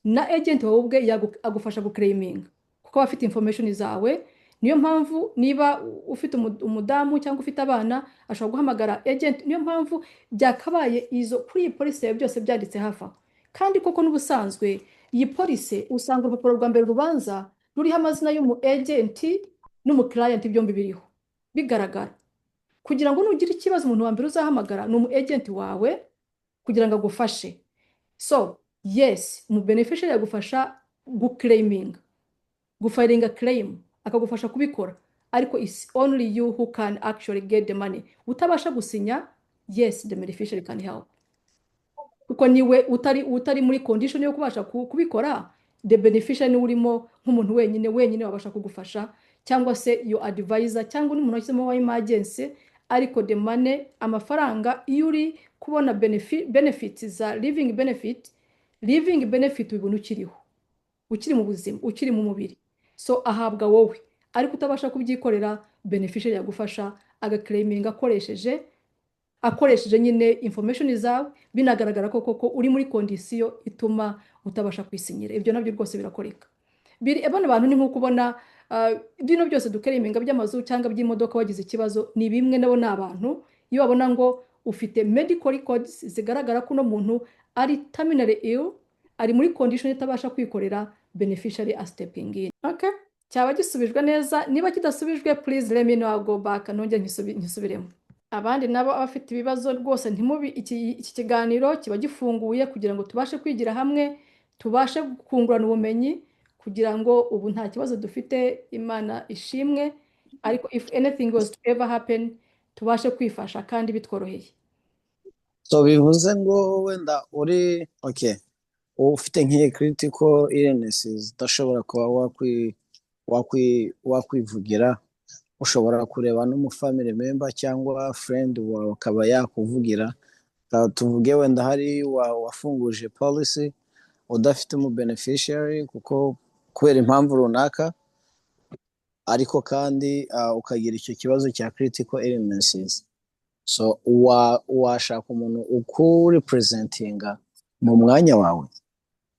[SPEAKER 1] na agent wawe ubwe agufasha guclaiminga kuko bafite information zawe. Niyo mpamvu niba ufite umudamu cyangwa ufite abana, ashobora guhamagara agent. Niyo mpamvu byakabaye izo kuri iyi police byose byanditse hafa. Kandi koko n'ubusanzwe iyi police usanga urupapuro rwa mbere rubanza ruriho amazina y'umu agent n'umu client, byombi biriho bigaragara, kugira ngo nugira ikibazo umuntu wa mbere uzahamagara ni umu agent wawe kugira ngo agufashe. So yes, umu beneficiary yagufasha guclaiminga, gufilinga claim, akagufasha kubikora, ariko it's only you who can actually get the money. Utabasha gusinya yes, the beneficiary can help. Kuko niwe utari muri condition yo kubasha kubikora, the beneficiary ni urimo nk'umuntu wenyine wabasha kugufasha, cyangwa se your advisor, cyangwa n'umuntu washyizemo wa emergency, ariko the money, amafaranga, iyo uri kubona benefits za living benefit ubona ukiri mu buzima, ukiri mu mubiri, so ahabwa wowe, ariko utabasha kubyikorera, beneficiary yagufasha agaclaiminga akoresheje nyine information zawe, binagaragara ko koko uri muri condition ituma utabasha kwisinyira. Ibyo nabyo rwose birakoreka. Abana bantu ni nko kubona bino byose duclaiminga by'amazu cyangwa by'imodoka wagize ikibazo, ni bimwe nabo n'abantu, iyo babona ngo ufite medical records zigaragara ko no muntu ari terminally ill, ari muri condition itabasha kwikorera, beneficiary a stepping in. Okay, cyaba gisubijwe neza. Niba kidasubijwe, please let me know, I'll go back nongeye nkisubiremo. Abandi nabo abafite ibibazo rwose ntimubi, iki kiganiro kiba gifunguye kugira ngo tubashe kwigira hamwe, tubashe kungurana ubumenyi, kugira ngo ubu nta kibazo dufite, Imana ishimwe, ariko if anything was to ever happen, tubashe kwifasha kandi bitworoheye.
[SPEAKER 4] So bivuze ngo wenda uri ufite nk'iyi critical illnesses udashobora kuba wakwivugira, ushobora kureba n'umufamily member cyangwa friend wawe akaba yakuvugira. Tuvuge wenda hari wafunguje policy udafite mu beneficiary kuko kubera impamvu runaka, ariko kandi ukagira icyo kibazo cya critical illnesses, so washaka umuntu ukurepresentinga mu mwanya wawe,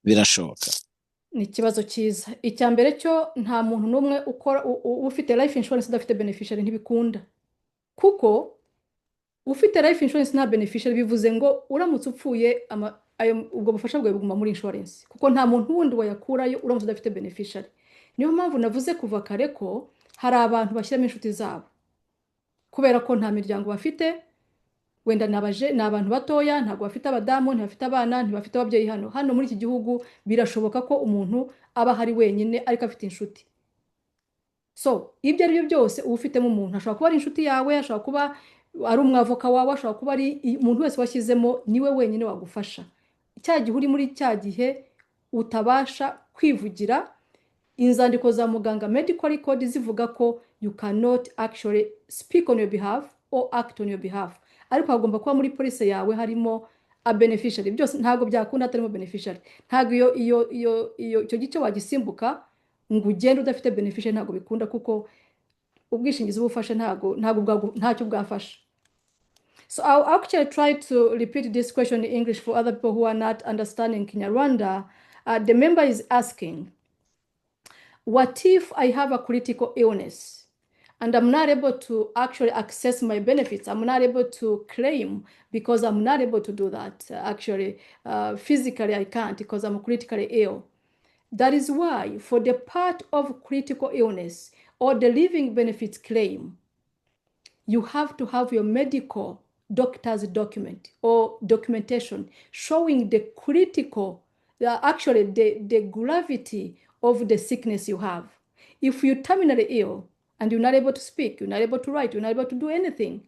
[SPEAKER 4] birashoboka.
[SPEAKER 1] Ni ikibazo cyiza. Icya mbere cyo, nta muntu n'umwe ufite life insurance udafite beneficiary, ntibikunda. Kuko ufite life insurance nta beneficiary, bivuze ngo uramutse upfuye ubwo bufasha bwawe buguma muri insurance, kuko nta muntu wundi wayakurayo uramutse udafite beneficiary. Niyo mpamvu navuze kuva kare ko hari abantu bashyiramo inshuti zabo, kubera ko nta miryango bafite, wenda ni abantu batoya, ntabwo bafite abadamu, ntibafite abana, ntibafite ababyeyi. Hano muri iki gihugu birashoboka ko umuntu aba hari wenyine ariko afite inshuti. So ibyo ari byo byose uba ufitemo umuntu, ashobora kuba ari inshuti yawe, ashobora kuba ari umwavoka wawe, ashobora kuba ari umuntu wese washyizemo, niwe wenyine wagufasha cya gihe uri muri cya gihe utabasha kwivugira. Inzandiko za muganga, medical record, zivuga ko you cannot actually speak on your behalf or act on your behalf, ariko hagomba kuba muri police yawe harimo a beneficiary. Byose ntabwo byakunda atarimo beneficiary. Ntabwo icyo gice wagisimbuka ngo ugende udafite beneficiary, ntabwo bikunda, kuko ubwishingizi bufashe ntacyo bwafasha. So I'll actually try to repeat this question in English for other people who are not understanding Kinyarwanda. The member is asking, what if I have a critical illness and I'm not able to actually access my benefits? I'm not able to claim because I'm not able to do that. Actually, physically I can't because I'm critically ill. That is why for the part of critical illness or the living benefits claim, you have to have your medical doctor's document or documentation showing the critical, actually the gravity of the sickness you have. If you're terminally ill and you're not able to speak, you're not able to write, you're not able to do anything,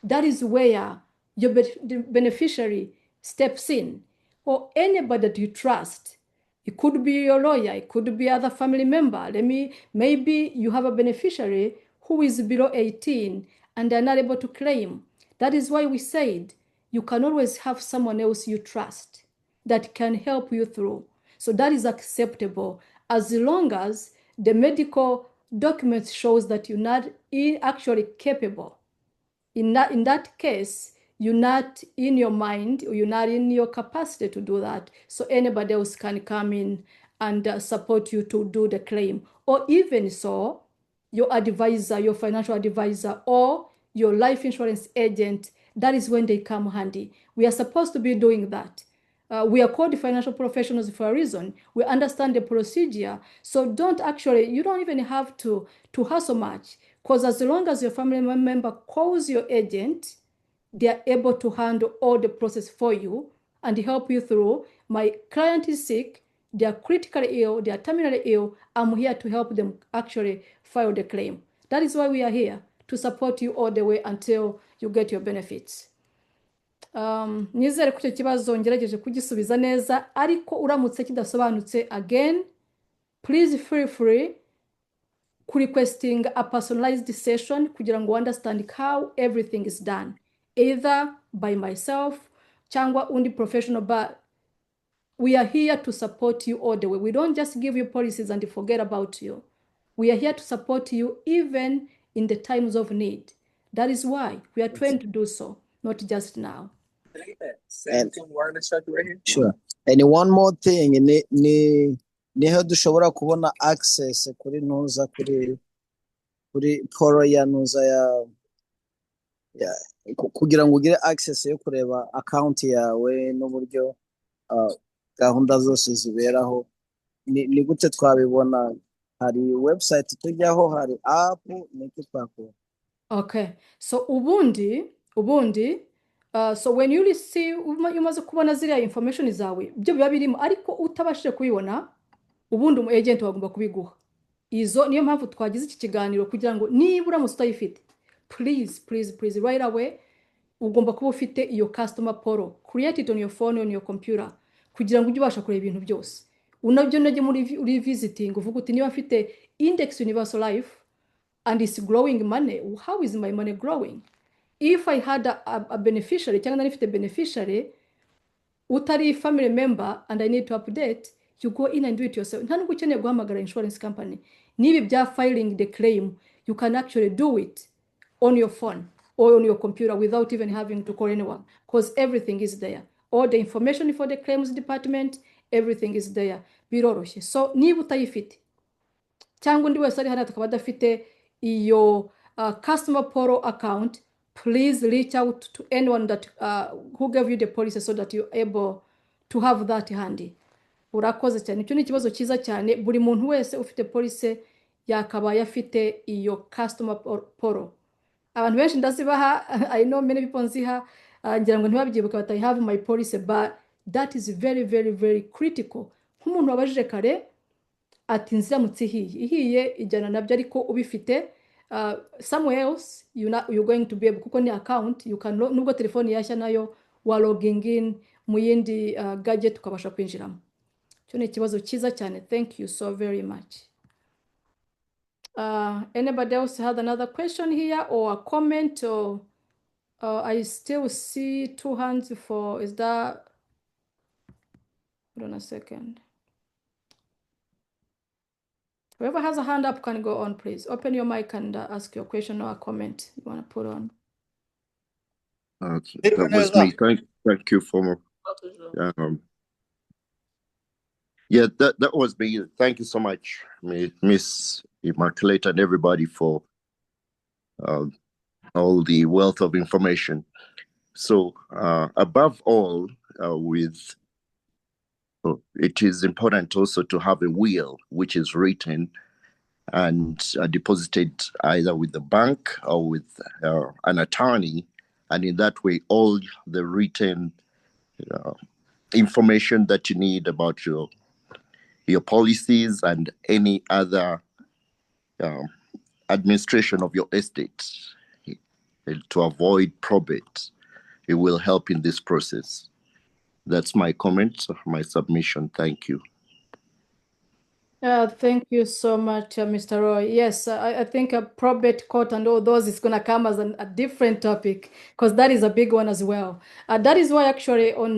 [SPEAKER 1] that is where the beneficiary steps in, or anybody that you trust. It could be your lawyer, it could be other family member. Maybe you have a beneficiary who is below 18 and they're not able to claim. That is why we said you can always have someone else you trust that can help you through. So that is acceptable as long as the medical document shows that you're not actually capable. In that case, you're not in your mind, or you're not in your capacity to do that. So anybody else can come in and support you to do the claim. Or even so, your advisor, your financial advisor, or your life insurance agent, that is when they come handy. We are supposed to be doing that. We are called financial professionals for a reason. We understand the procedure. So you don't even have to hustle much, because as long as your family member calls your agent, they are able to handle all the process for you and help you through. My client is sick, they are critically ill, they are terminally ill. I'm here to help them actually file the claim. That is why we are here, to support you all the way until you get your benefits. Nizere ko icyo kibazo ngerageje kugisubiza neza, ariko uramutse kidasobanutse, again, please feel free to requesting a personalized session kugira ngo understand how everything is done, either by myself cyangwa undi professional, but we are here to support you all the way. We don't just give you policies and forget about you. We are here to support you even in the times of need. That is why we are trained to do so, not just now.
[SPEAKER 4] And, sure. And one more thing, niho dushobora kubona access kuri ntuza kuri poro ya ntuza ya kugira ngo ugire access yo kureba account yawe n'uburyo gahunda zose ziberaho, ni gute twabibona? Hari website tujyaho, hari app, niki twakora?
[SPEAKER 1] Okay, so ubundi so when you receive, umaze kubona ziriya information zawe byo biba birimo, ariko utabashije kubibona, ubundi umu agent wagomba kubiguha. Izo niyo mpamvu twagize iki kiganiro kugira ngo niba uramutse utayifite, please right away ugomba kuba ufite iyo customer portal, create it on your phone, on your computer, kugira ngo ujye ubasha kureba ibintu byose. Unabyo najye muri visiting uvuga uti niba mfite Index Universal Life and it's growing money, how is my money growing? If I had a beneficiary cyangwa nifite beneficiary utari family member and I need to update, you go in and do it yourself. Nta nubwo ukeneye guhamagara insurance company. Nibi bya filing the claim, you can actually do it on your phone or on your computer without even having to call anyone, because everything is there. All the information for the claims department, everything is there. Biroroshye. So niba utayifite cyangwa undi wese ari hano akaba adafite iyo customer portal account, please reach out to anyone that who gave you the policy so that you're able to have that handy. Urakoze cyane. Icyo ni ikibazo cyiza cyane. Buri muntu wese ufite policy yakabaye afite iyo customer portal. Abantu benshi ndazibaha, I know many people nziha, ngira ngo ntibabyibuka batayi have my policy, but that is very critical. Nk'umuntu wabajije kare ati nziramutse ihiye ijyana nabyo, ariko ubifite somewhere else you're going to be able, kuko ni account you can, nubwo telefone yashya nayo wa logging in mu yindi gadget ukabasha kwinjiramo. Cyo ni ikibazo cyiza cyane. Thank you so very much. Anybody else have another question here or a comment? Or I still see two hands for, is that, hold on a second. Whoever has a hand up can go on, please. Open your mic and ask your question or a comment you want to put on.
[SPEAKER 5] Okay, that was me. Thank you for yeah, that was me. Thank you so much, Miss Immaculate, and everybody for all the wealth of information. So above all, it is important also to have a will which is written and deposited either with the bank or with an attorney, and in that way all the written information that you need about your policies and any other administration of your estate to avoid probate, it will help in this process. That's my comment, my submission. Thank you.
[SPEAKER 1] Thank you so much, Mr. Roy. Yes, I think a probate court and all those is going to come as a different topic, because that is a big one as well. That is why actually on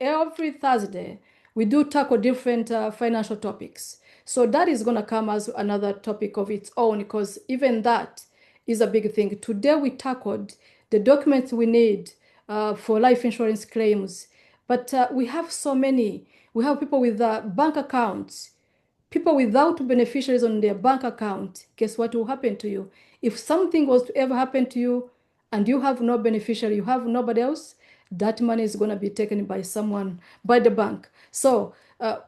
[SPEAKER 1] every Thursday, we do tackle different financial topics. So that is going to come as another topic of its own, because even that is a big thing. Today we tackled the documents we need for life insurance claims, but we have so many. We have people with bank accounts, people without beneficiaries on their bank account. Guess what will happen to you? If something was to ever happen to you and you have no beneficiary, you have nobody else, that money is going to be taken by someone, by the bank. So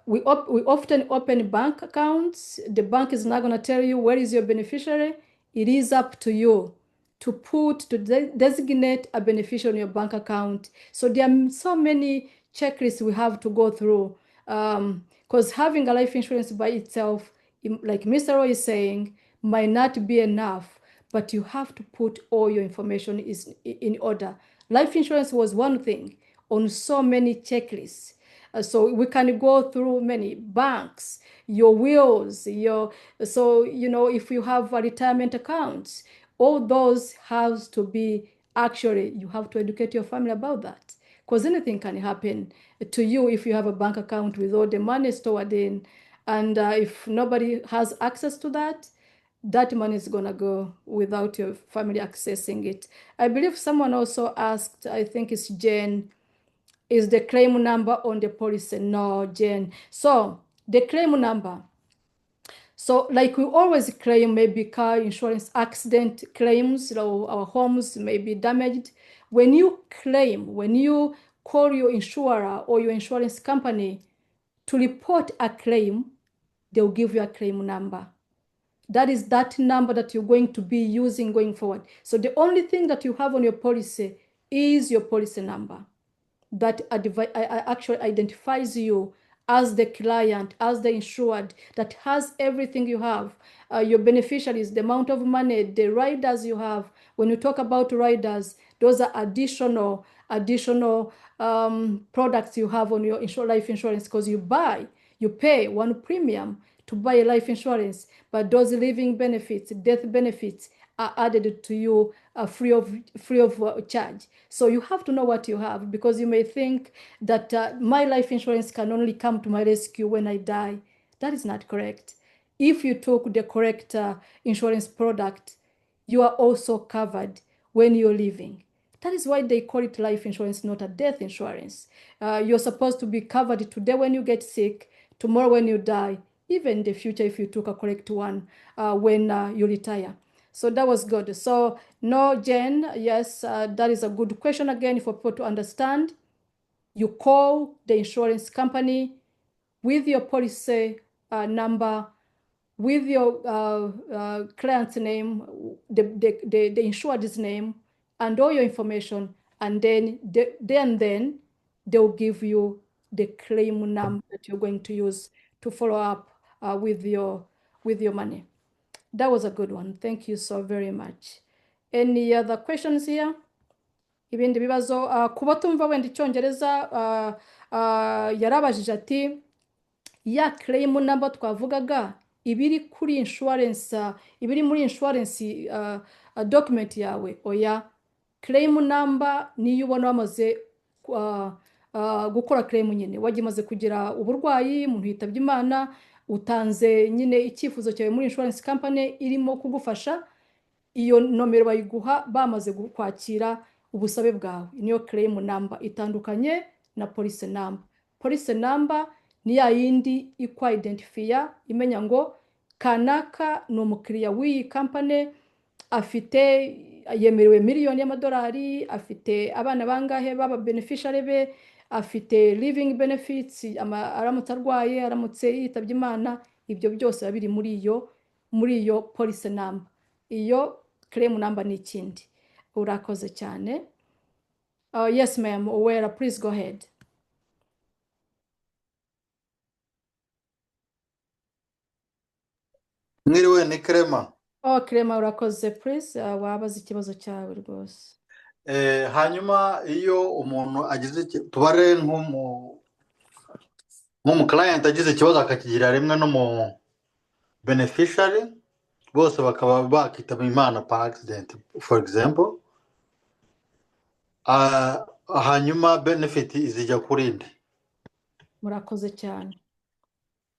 [SPEAKER 1] we often open bank accounts. The bank is not going to tell you where is your beneficiary. It is up to you to designate a beneficiary on your bank account. So there are so many checklists we have to go through, because having a life insurance by itself, like Mr. Roy is saying, might not be enough, but you have to put all your information in order. Life insurance was one thing on so many checklists. So we can go through many banks, your wills, so if you have a retirement accounts, all those has to be actually, you have to educate your family about that, because anything can happen to you if you have a bank account with all the money stored in, and if nobody has access to that, that money is gonna go without your family accessing it. I believe someone also asked, I think it's Jane, is the claim number on the policy? No, Jane. So the claim number. So like we always claim maybe car insurance accident claims, our homes may be damaged. When you claim, when you call your insurer or your insurance company to report a claim, they'll give you a claim number. That is that number that you're going to be using going forward. So the only thing that you have on your policy is your policy number that actually identifies you as the client, as the insured, that has everything you have, your beneficiaries, the amount of money, the riders you have. When you talk about riders, those are additional products you have on your life insurance, because you pay one premium to buy a life insurance, but those living benefits, death benefits are added to you free of charge. So you have to know what you have, because you may think that my life insurance can only come to my rescue when I die. That is not correct. If you took the correct insurance product, you are also covered when you're living. That is why they call it life insurance, not a death insurance. You're supposed to be covered today when you get sick, tomorrow when you die, even in the future if you took a correct one when you retire. So that was good. So no, Jen, yes, that is a good question again for people to understand. You call the insurance company with your policy number, with your client's name, the insured's name, and all your information, and then they'll give you the claim number that you're going to use to follow up with your money. That was a good one. Thank you so very much. Any other questions here? Ibindi bibazo kuba tumva wenda icyongereza yarabajije ati ya claim number twavugaga ibiri kuri insurance ibiri muri insurance document yawe, oya, claim number niyo ubona wamaze gukora claim nyine, wagimaze kugira uburwayi, umuntu yitabye Imana, utanze nyine icyifuzo cyawe muri insurance company irimo kugufasha, iyo nomero bayiguha bamaze kwakira ubusabe bwawe, niyo claim number. Itandukanye na policy number. Policy number ni ya yindi ikwa identifier, imenya ngo kanaka ni umukiriya w'iyi company, afite yemerewe miliyoni y'amadolari, afite abana bangahe baba beneficiary be, afite living benefits, aramutse arwaye, aramutse yitabye Imana, ibyo byose biri muri iyo policy number. Iyo claim number ni ikindi. Urakoze cyane. Yes ma'am, Owera, please go ahead.
[SPEAKER 6] Mwiriwe ni Clement.
[SPEAKER 1] Clement, urakoze, please wabaza ikibazo cyawe rwose.
[SPEAKER 6] Hanyuma iyo umuntu agize tubare nk'umu client agize ikibazo akakigira rimwe no mu beneficiary, bose bakaba bakitaba Imana par accident for example, hanyuma benefit izijya kuri nde?
[SPEAKER 1] Murakoze cyane.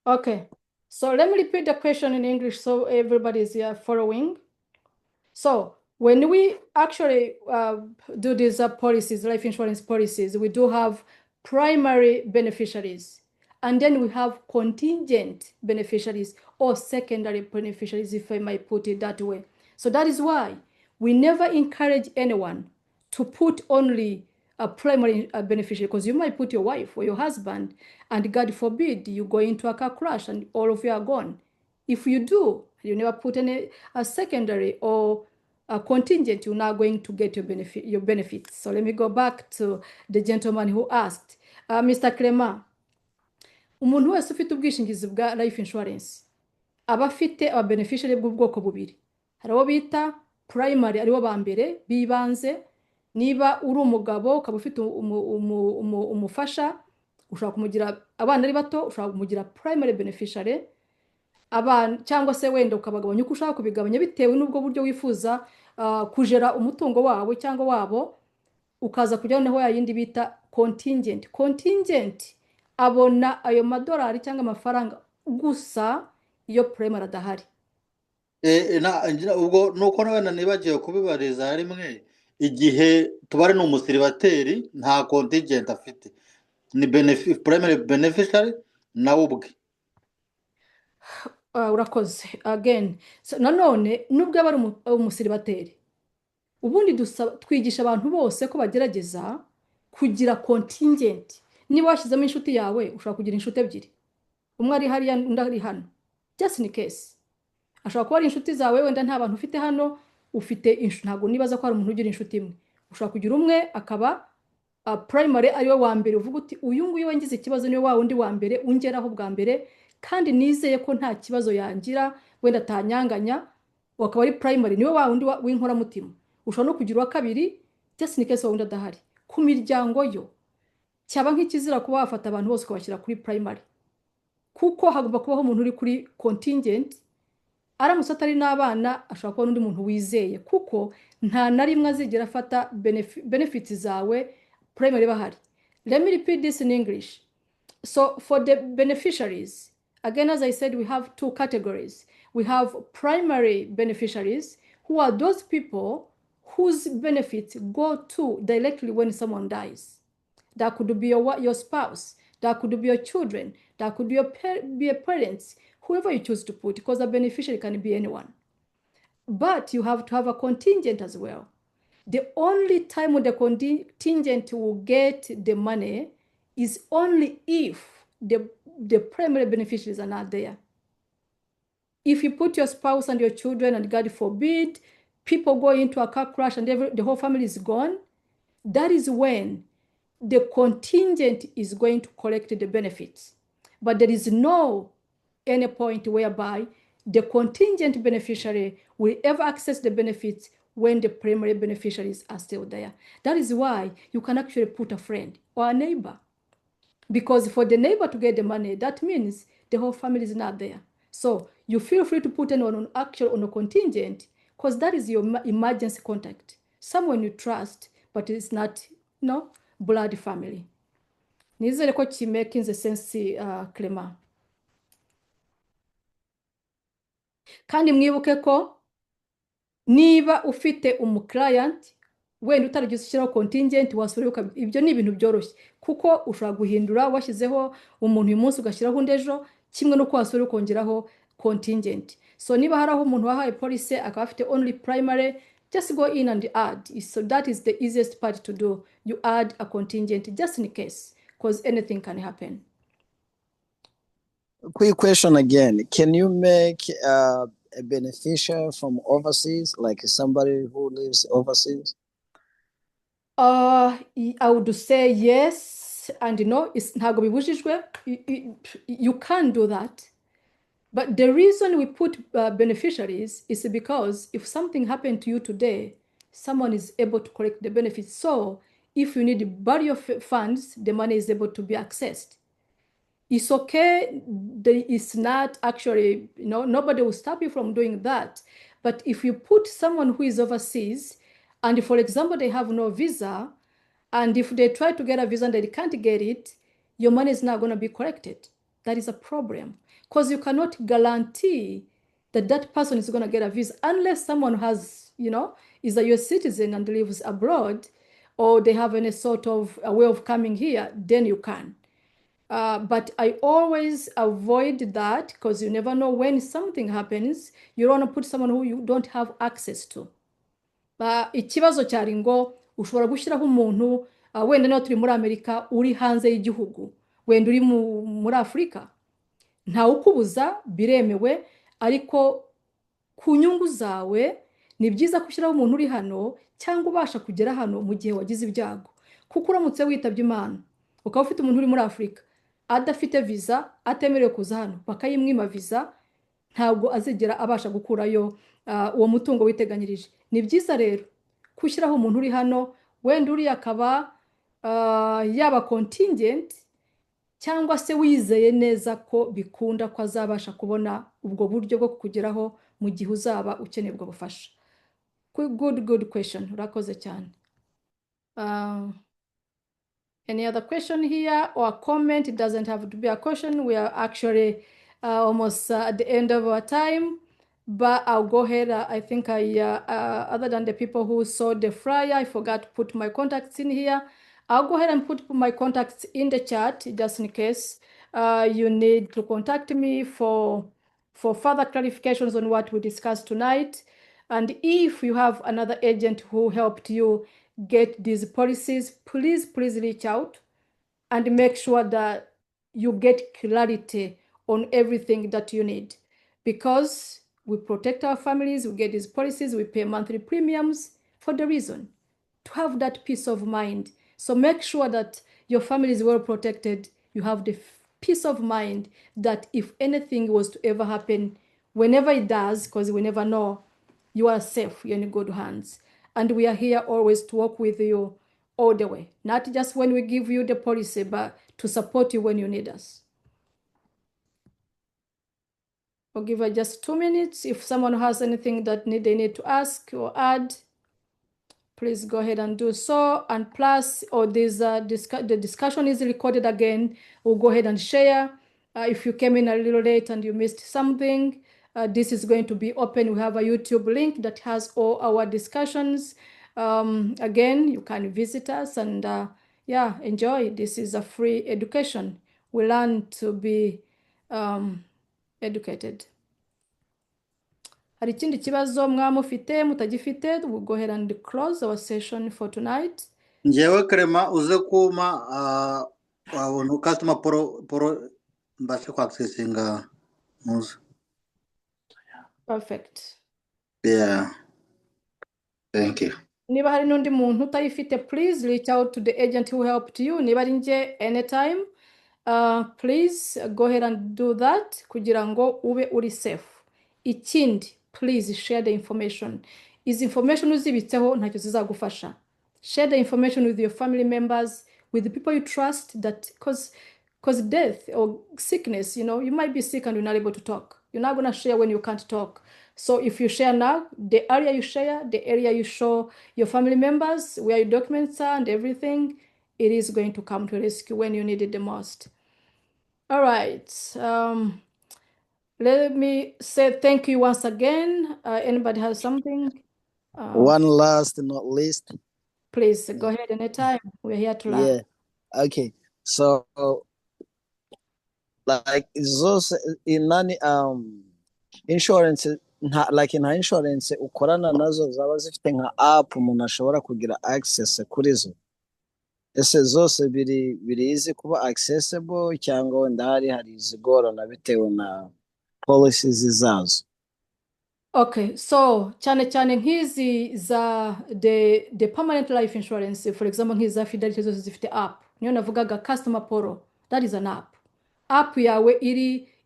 [SPEAKER 1] Okay, so let me repeat the question in English so everybody is following. So when we actually do these policies, life insurance policies, we do have primary beneficiaries, and then we have contingent beneficiaries or secondary beneficiaries, if I might put it that way. So that is why we never encourage anyone to put only a primary beneficiary, because you might put your wife or your husband, and God forbid you go into a car crash and all of you are gone. If you do, you never put a secondary or a contingent, you're not going to get your benefits. So let me go back to the gentleman who asked, Mr. Clement, umuntu wese ufite ubwishingizi bwa life insurance aba afite aba beneficiary bw'ubwoko bubiri. Hari abo bita primary, aribo ba mbere bibanze, niba uri umugabo ukaba ufite umufasha ushobora kumugira abana ari bato ushobora kumugira primary beneficiary abana cyangwa se wenda ukabagabanya uko ushaka kubigabanya bitewe n'ubwo buryo wifuza kujera umutungo wawe cyangwa wabo ukaza kujyaho naho yayindi bita contingent abona ayo madolari cyangwa amafaranga gusa iyo primary adahari.
[SPEAKER 6] ubwo nuko nawe nibagiwe kubibariza rimwe igihe tubare ni umusiribateri nta contingent afite ni primary beneficiary nawe ubwe.
[SPEAKER 1] Urakoze again nanone nubwo aba ari umusiribateri ubundi twigisha abantu bose ko bagerageza kugira contingent. Niba washyizemo inshuti yawe ushobora kugira inshuti ebyiri, umwe ari hariya undi ari hano, just in case ashobora kuba ari inshuti zawe wenda nta bantu ufite hano ufite ntabwo nibaza ko hari umuntu ugira inshuti imwe, ushobora kugira umwe akaba primary ariwe wa mbere uvuga uti uyu nguyu we ngize ikibazo niwe wa wundi wa mbere ungeraho bwa mbere kandi nizeye ko nta kibazo yangira wenda atanyanganya, wakaba ari primary niwe wa wundi w'inkoramutima. Ushobora no kugira uwa kabiri just in case wa wundi adahari. Ku miryango yo cyaba nk'ikizira kuba wafata abantu bose ukabashyira kuri primary kuko hagomba kubaho umuntu uri kuri contingent. Aramutse atari n'abana ashobora kuba n'undi muntu wizeye kuko nta na rimwe azigera afata benefits zawe primary bahari. Let me repeat this in English. So for the beneficiaries, again, as I said, we have two categories. We have primary beneficiaries, who are those people whose benefits go to directly when someone dies. That could be your spouse, that could be your children, that could be your parents, whoever you choose to put, because a beneficiary can be anyone. But you have to have a contingent as well. The only time when the contingent will get the money is only if the primary beneficiaries are not there. If you put your spouse and your children and God forbid, people go into a car crash and the whole family is gone, that is when the contingent is going to collect the benefits. But there is no any point whereby the contingent beneficiary will ever access the benefits when the primary beneficiaries are still there. That is why you can actually put a friend or a neighbor. Because for the neighbor to get the money, that means the whole family is not there. So you feel free to put anyone on a contingent because that is your emergency contact. Someone you trust, but it's not, blood family. Nizere ko making the sense, Clement. Kandi mwibuke ko niba ufite client wenda utarigeze ushyiraho contingent wasubira ibyo ni ibintu byoroshye kuko ushobora guhindura washyizeho umuntu uyu munsi ugashyiraho undi ejo kimwe no kwasubira ukongeraho contingent. So niba hari aho umuntu wahaye police akaba afite only primary, just go in and add. So that is the easiest part to do. You add a contingent just in case, because anything can happen.
[SPEAKER 4] Quick question again. Can you make a beneficiary from overseas, like somebody who lives overseas?
[SPEAKER 1] I would say yes and no. It's ntago bibujijwe. You can do that. But the reason we put beneficiaries is because if something happened to you today, someone is able to collect the benefits. So if you need burial funds, the money is able to be accessed. It's okay. It's not actually, nobody will stop you from doing that. But if you put someone who is overseas, and for example, they have no visa, and if they try to get a visa and they can't get it, your money is not going to be collected. That is a problem. Because you cannot guarantee that that person is going to get a visa unless someone has, is a US citizen and lives abroad, or they have any sort of a way of coming here, then you can. But I always avoid that because you never know when something happens. You don't want to put someone who you don't have access to. Ikibazo cyari ngo ushobora gushyiraho umuntu wenda niyo turi muri Amerika uri hanze y'igihugu, wenda uri muri Afurika, ntawe ukubuza, biremewe, ariko ku nyungu zawe ni byiza gushyiraho umuntu uri hano cyangwa ubasha kugera hano mu gihe wagize ibyago. Kuko uramutse witabye Imana ukaba ufite umuntu uri muri Afurika adafite visa, atemerewe kuza hano, bakayimwima visa, ntabwo azigera abasha gukurayo uwo mutungo witeganyirije. Ni byiza rero gushyiraho umuntu uri hano wenda uriya akaba yaba contingent cyangwa se wizeye neza ko bikunda ko azabasha kubona ubwo buryo bwo kukugeraho mu gihe uzaba ukeneye ubwo bufasha. Good question. Urakoze cyane. Any other question here or comment? It doesn't have to be a question. We are actually almost at the end of our time, but I'll go ahead. I think other than the people who saw the flyer, I forgot to put my contacts in here. I'll go ahead and put my contacts in the chat just in case you need to contact me for further clarifications on what we discussed tonight. And if you have another agent who helped you get these policies, please reach out and make sure that you get clarity on everything that you need, because we protect our families, we get these policies, we pay monthly premiums for the reason to have that peace of mind. So make sure that your family is well protected. You have the peace of mind that if anything was to ever happen, whenever it does, because we never know, you are safe, you're in good hands. And we are here always to work with you all the way, not just when we give you the policy, but to support you when you need us. I'll give her just 2 minutes. If someone has anything that they need to ask or add, please go ahead and do so. And plus, the discussion is recorded again. We'll go ahead and share. If you came in a little late and you missed something, this is going to be open. We have a YouTube link that has all our discussions. Again, you can visit us and enjoy. This is a free education. We learn to be educated. Hari ikindi kibazo mwamufite mutagifite? We'll go ahead and close our session for tonight.
[SPEAKER 6] Njewe Clement uze kuma wabona customer poro mbashe ku accessinga muze.
[SPEAKER 1] Perfect.
[SPEAKER 6] Yeah. Thank you.
[SPEAKER 1] Niba hari n'undi muntu utayifite, please reach out to the agent who helped you. Niba ari nje anytime, please go ahead and do that kugira ngo ube uri safe. Ikindi, please share the information. Is information uzibitseho ntacyo zizagufasha. Share the information with your family members, with the people you trust, that because death or sickness, you might be sick and you're not able to talk. You're not going to share when you can't talk. So if you share now, the area you share, the area you show your family members, where your documents are and everything, it is going to come to rescue when you need it the most. All right. Let me say thank you once again. Anybody has something?
[SPEAKER 4] One last, not least.
[SPEAKER 1] Please go ahead anytime. We're here to learn.
[SPEAKER 4] Yeah. Okay. So, like, it's also in any insurance, like in insurance, ukorana nazo zaba zifite nka app umuntu ashobora kugira access kuri zo. Ese zose biri easy kuba accessible cyangwa wenda hari izigorana bitewe na policies zazo?
[SPEAKER 1] Okay, so cyane nk'izi za the permanent life insurance, for example, nk'iza Fidelity zose zifite app. Niyo navugaga customer portal, that is an app. App yawe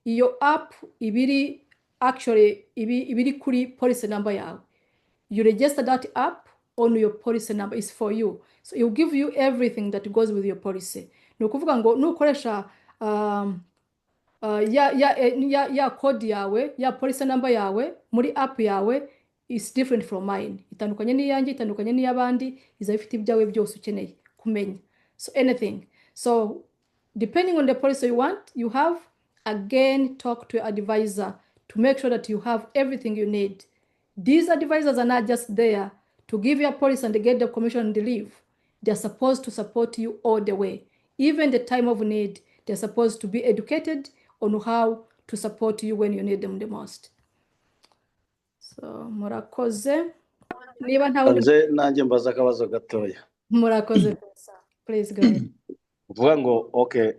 [SPEAKER 1] iyo app ibiri kuri policy number yawe. You register that app on your policy number, is for you. So it will give you everything that goes with your policy. Ni ukuvuga ngo nukoresha ya code yawe, ya policy number yawe muri app yawe is different from mine. Itandukanye n'iyanjye, itandukanye n'iyabandi, izabifite ibyawe byose ukeneye kumenya. So anything. So depending on the policy you have, again, talk to your advisor to make sure that you have everything you need. These advisors are not just there to give you a policy and get the commission and leave. They're supposed to support you all the way. Even the time of need, they're supposed to be educated on how to support you when you need them the most. So, murakoze. Niba nta wundi
[SPEAKER 7] nanjye mbaza akabazo gatoya.
[SPEAKER 1] Murakoze. Please go ahead.
[SPEAKER 7] Uvuga ngo okay,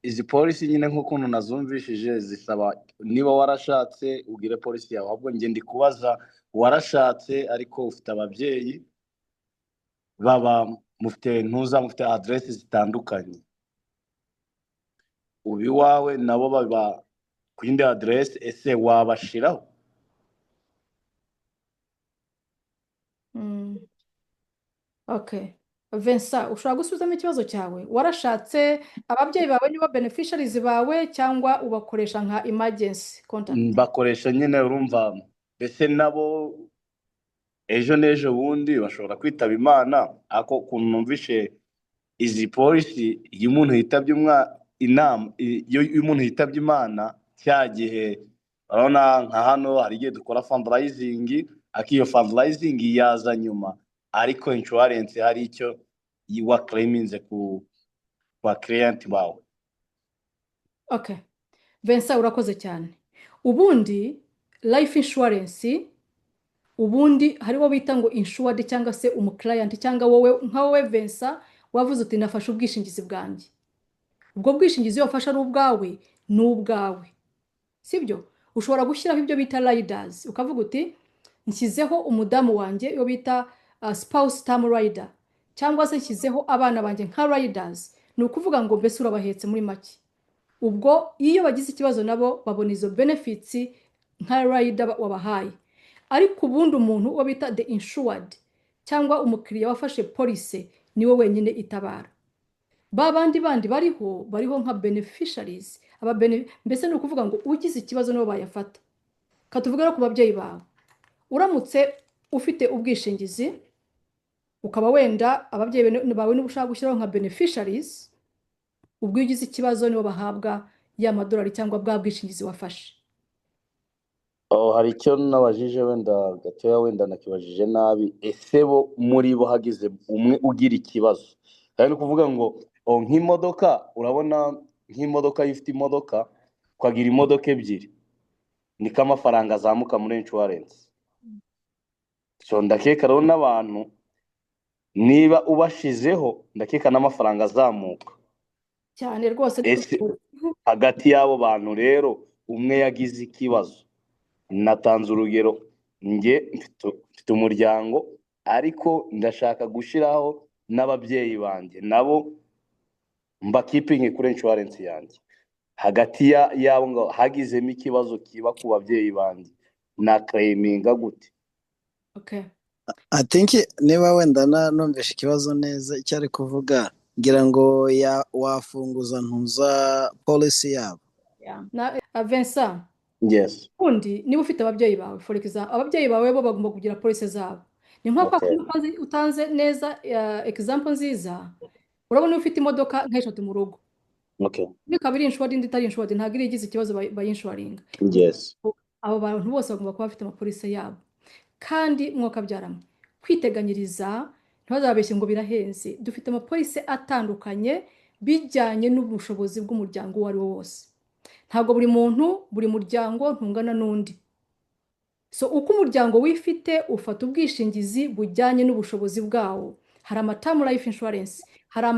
[SPEAKER 7] izi policy nyine nk'ukuntu nazumvishije zisaba niba warashatse ugire policy yawe, ahubwo nge ndi kubaza warashatse ariko ufite ababyeyi baba mufite address zitandukanye, ubi wawe nabo baba ku yindi address, ese wabashiraho?
[SPEAKER 1] Okay. Vincent ushobora gusubizamo ikibazo cyawe warashatse ababyeyi bawe nibo beneficiaries bawe cyangwa ubakoresha nka emergency contact
[SPEAKER 7] bakoresha nyine urumva mbese nabo ejo n'ejo bundi bashobora kwitaba Imana ako ukuntu numvishe izi polisi iyo umuntu yitabye inama iyo umuntu yitabye Imana cya gihe urabona nka hano hari igihe dukora fundraising akiyo fundraising yaza nyuma ariko insurance hari icyo yiwa claiminze kwa client bawe.
[SPEAKER 1] Okay. Vincent urakoze cyane. Ubundi life insurance ubundi hariho bita ngo insured cyangwa se client cyangwa wowe nka wowe Vincent wavuze uti nafashe ubwishingizi bwanjye. Ubwo bwishingizi wafashe ari ubwawe n'ubwawe. Sibyo? Ushobora gushyiraho ibyo bita riders ukavuga uti nshyizeho umudamu wanjye yo bita spouse term rider cyangwa se nshyizeho abana banjye nka riders ni ukuvuga ngo mbese urabahetse muri make. Ubwo iyo bagize ikibazo nabo babona izo benefits nka rider wabahaye. Ariko ubundi umuntu wo bita the insured cyangwa umukiriya wafashe police niwe wenyine itabara. Babandi bariho nka beneficiaries mbese ni ukuvuga ngo ugize ikibazo nibo bayafata. Katuvuga no ku babyeyi bawe. Uramutse ufite ubwishingizi ukaba wenda ababyeyi bawe n'ubushaka gushyiraho nka beneficiaries ubwo ugize ikibazo nibo bahabwa ya madolari cyangwa bwa bwishingizi wafashe.
[SPEAKER 7] Hari icyo nabajije wenda gatoya wenda nakibajije nabi ese bo muri bo hagize umwe ugira ikibazo kandi kuvuga ngo nk'imodoka urabona nk'imodoka ifite imodoka kwagira imodoka ebyiri niko amafaranga azamuka muri insurance. So ndakeka rero n'abantu niba ubashizeho ndakeka n'amafaranga azamuka
[SPEAKER 1] cyane rwose.
[SPEAKER 7] Hagati y'abo bantu rero umwe yagize ikibazo natanze urugero nge mfite umuryango ariko ndashaka gushiraho n'ababyeyi banjye nabo mba keeping kuri insurance yanjye hagati yabo ngo hagizemo ikibazo kiba ku babyeyi banjye na claiminga gute?
[SPEAKER 1] Okay.
[SPEAKER 4] I think niba wenda numvishe ikibazo neza icyo ari kuvuga ngira ngo wafunguza ntuza policy yabo.
[SPEAKER 1] Na Vincent.
[SPEAKER 7] Yes.
[SPEAKER 1] Undi niba ufite ababyeyi bawe for example ababyeyi bawe bo bagomba kugira policy zabo. Ni nko utanze neza example nziza. Urabona ufite imodoka nk'eshatu mu rugo.
[SPEAKER 7] Okay.
[SPEAKER 1] Ni kabiri insured indi tari insured ntabwo irigize ikibazo bayinsuringa.
[SPEAKER 7] Yes.
[SPEAKER 1] Abo bantu bose bagomba kuba bafite amapolisi yabo. Kandi mwokabyaramo kwiteganyiriza ntibazabeshye ngo birahenze. Dufite amapolisi atandukanye bijyanye n'ubushobozi bw'umuryango wari wo wose. Ntabwo buri muntu buri muryango ntungana n'undi. So uko umuryango wifite ufata ubwishingizi bujyanye n'ubushobozi bwawo. Hari term life insurance, hari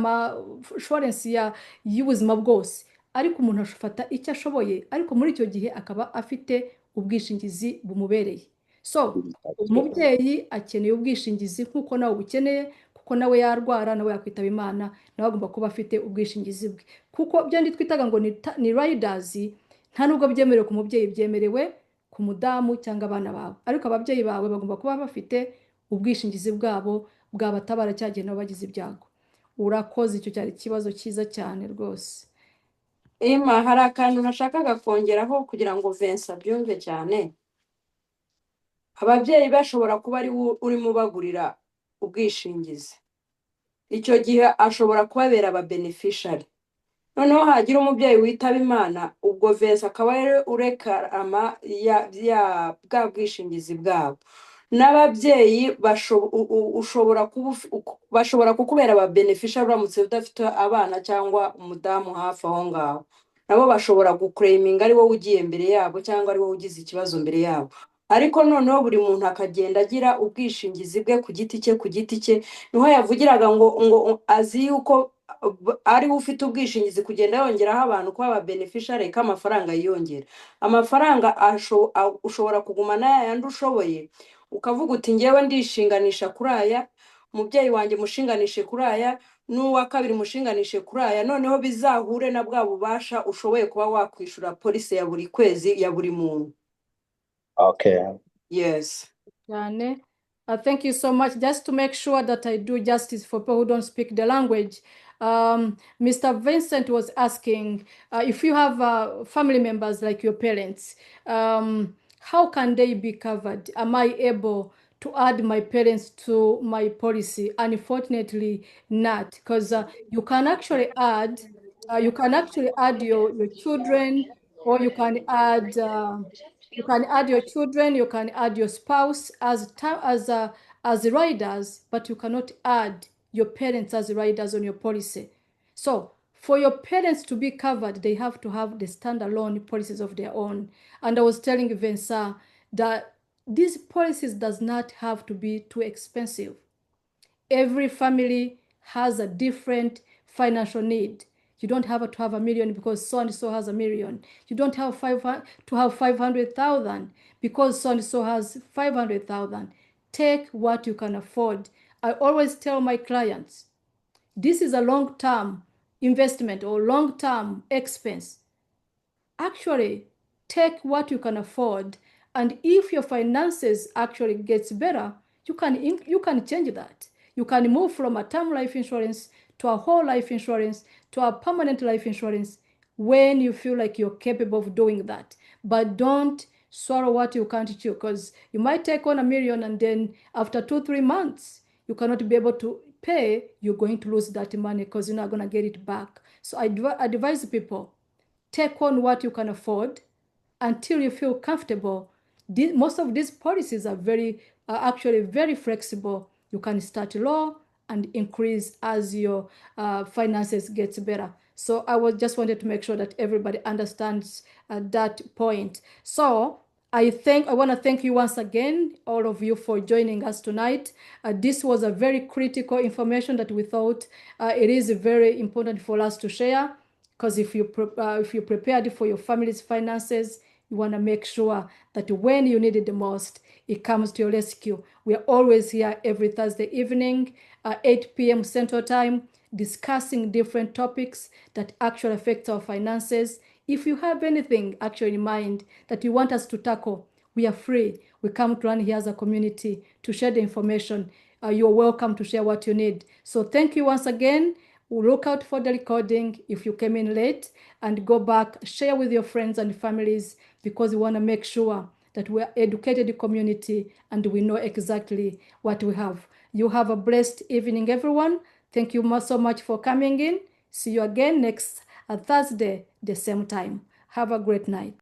[SPEAKER 1] insurance y'ubuzima bwose. Ariko umuntu ashufata icyo ashoboye ariko muri icyo gihe akaba afite ubwishingizi bumubereye. So umubyeyi akeneye ubwishingizi nkuko nawe ubukeneye kuko nawe yarwara nawe yakwitaba Imana nawe agomba kuba afite ubwishingizi bwe. Kuko byandi twitaga ngo ni riders nta nubwo byemerewe ku mubyeyi byemerewe ku mudamu cyangwa abana bawe. Ariko ababyeyi bawe bagomba kuba bafite ubwishingizi bwabo bwabatabara cyagihe nabo bagize ibyago. Urakoze icyo cyari ikibazo cyiza cyane rwose.
[SPEAKER 8] Emma hari akantu nashakaga kongeraho kugira ngo Vincent byumve cyane. Ababyeyi bashobora kuba ari urimo bagurira ubwishingizi. Icyo gihe ashobora kubabera aba beneficiary. Noneho hagira umubyeyi witaba Imana ubwo Vincent akaba urekarama bwa bwishingizi bwabo. N'ababyeyi bashobora kukubera aba beneficiary uramutse udafite abana cyangwa umudamu hafi aho ngaho. Nabo bashobora guclaiminga ari wowe ugiye mbere yabo cyangwa ari wowe ugize ikibazo mbere yabo. Ariko noneho buri muntu akagenda agira ubwishingizi bwe ku giti cye niho yavugiraga ngo azi yuko ari ufite ubwishingizi kugenda yongeraho abantu kuba aba beneficiary ko amafaranga yiyongera. Amafaranga ushobora kugumana yandi ushoboye ukavuga uti ngewe ndishinganisha kuri aya umubyeyi wanjye mushinganishe kuri aya n'uwa kabiri mushinganishe kuri aya noneho bizahure na bwa bubasha ushoboye kuba wakwishura police ya buri kwezi ya buri muntu.
[SPEAKER 7] Okay.
[SPEAKER 8] Yes.
[SPEAKER 1] Cyane Thank you so much. Just to make sure that I do justice for people who don't speak the language, Mr. Vincent was asking if you have family members like your parents, how can they be covered? Am I able to add my parents to my policy? Unfortunately, not, because you can actually add your children, or you can add your children, you can add your spouse as riders, but you cannot add your parents as riders on your policy. So for your parents to be covered, they have to have the standalone policies of their own. And I was telling Vincent that these policies does not have to be too expensive. Every family has a different financial need. You don't have to have $1 million because so and so has $1 million. You don't have to have 500,000 because so and so has 500,000. Take what you can afford. I always tell my clients, this is a long-term investment or long-term expense. Actually, take what you can afford, and if your finances actually gets better, you can change that. You can move from a term life insurance to a whole life insurance to a permanent life insurance when you feel like you're capable of doing that. But don't swallow what you can't chew, because you might take on $1 million and then after 2-3 months you cannot be able to pay. You're going to lose that money because you're not going to get it back. So I advise people, take on what you can afford until you feel comfortable. Most of these policies are actually very flexible. You can start low and increase as your finances gets better. So I just wanted to make sure that everybody understands that point. So I want to thank you once again, all of you, for joining us tonight. This was a very critical information that we thought it is very important for us to share, because if you prepared for your family's finances, you want to make sure that when you need it the most, it comes to your rescue. We are always here every Thursday evening, 8 p.m. Central Time, discussing different topics that actually affect our finances. If you have anything actually in mind that you want us to tackle, we are free. We come to run here as a community to share the information. You're welcome to share what you need. So thank you once again. Look out for the recording if you came in late, and go back, share with your friends and families, because we want to make sure that we are educated community and we know exactly what we have. You have a blessed evening, everyone. Thank you so much for coming in. See you again next Thursday, the same time. Have a great night.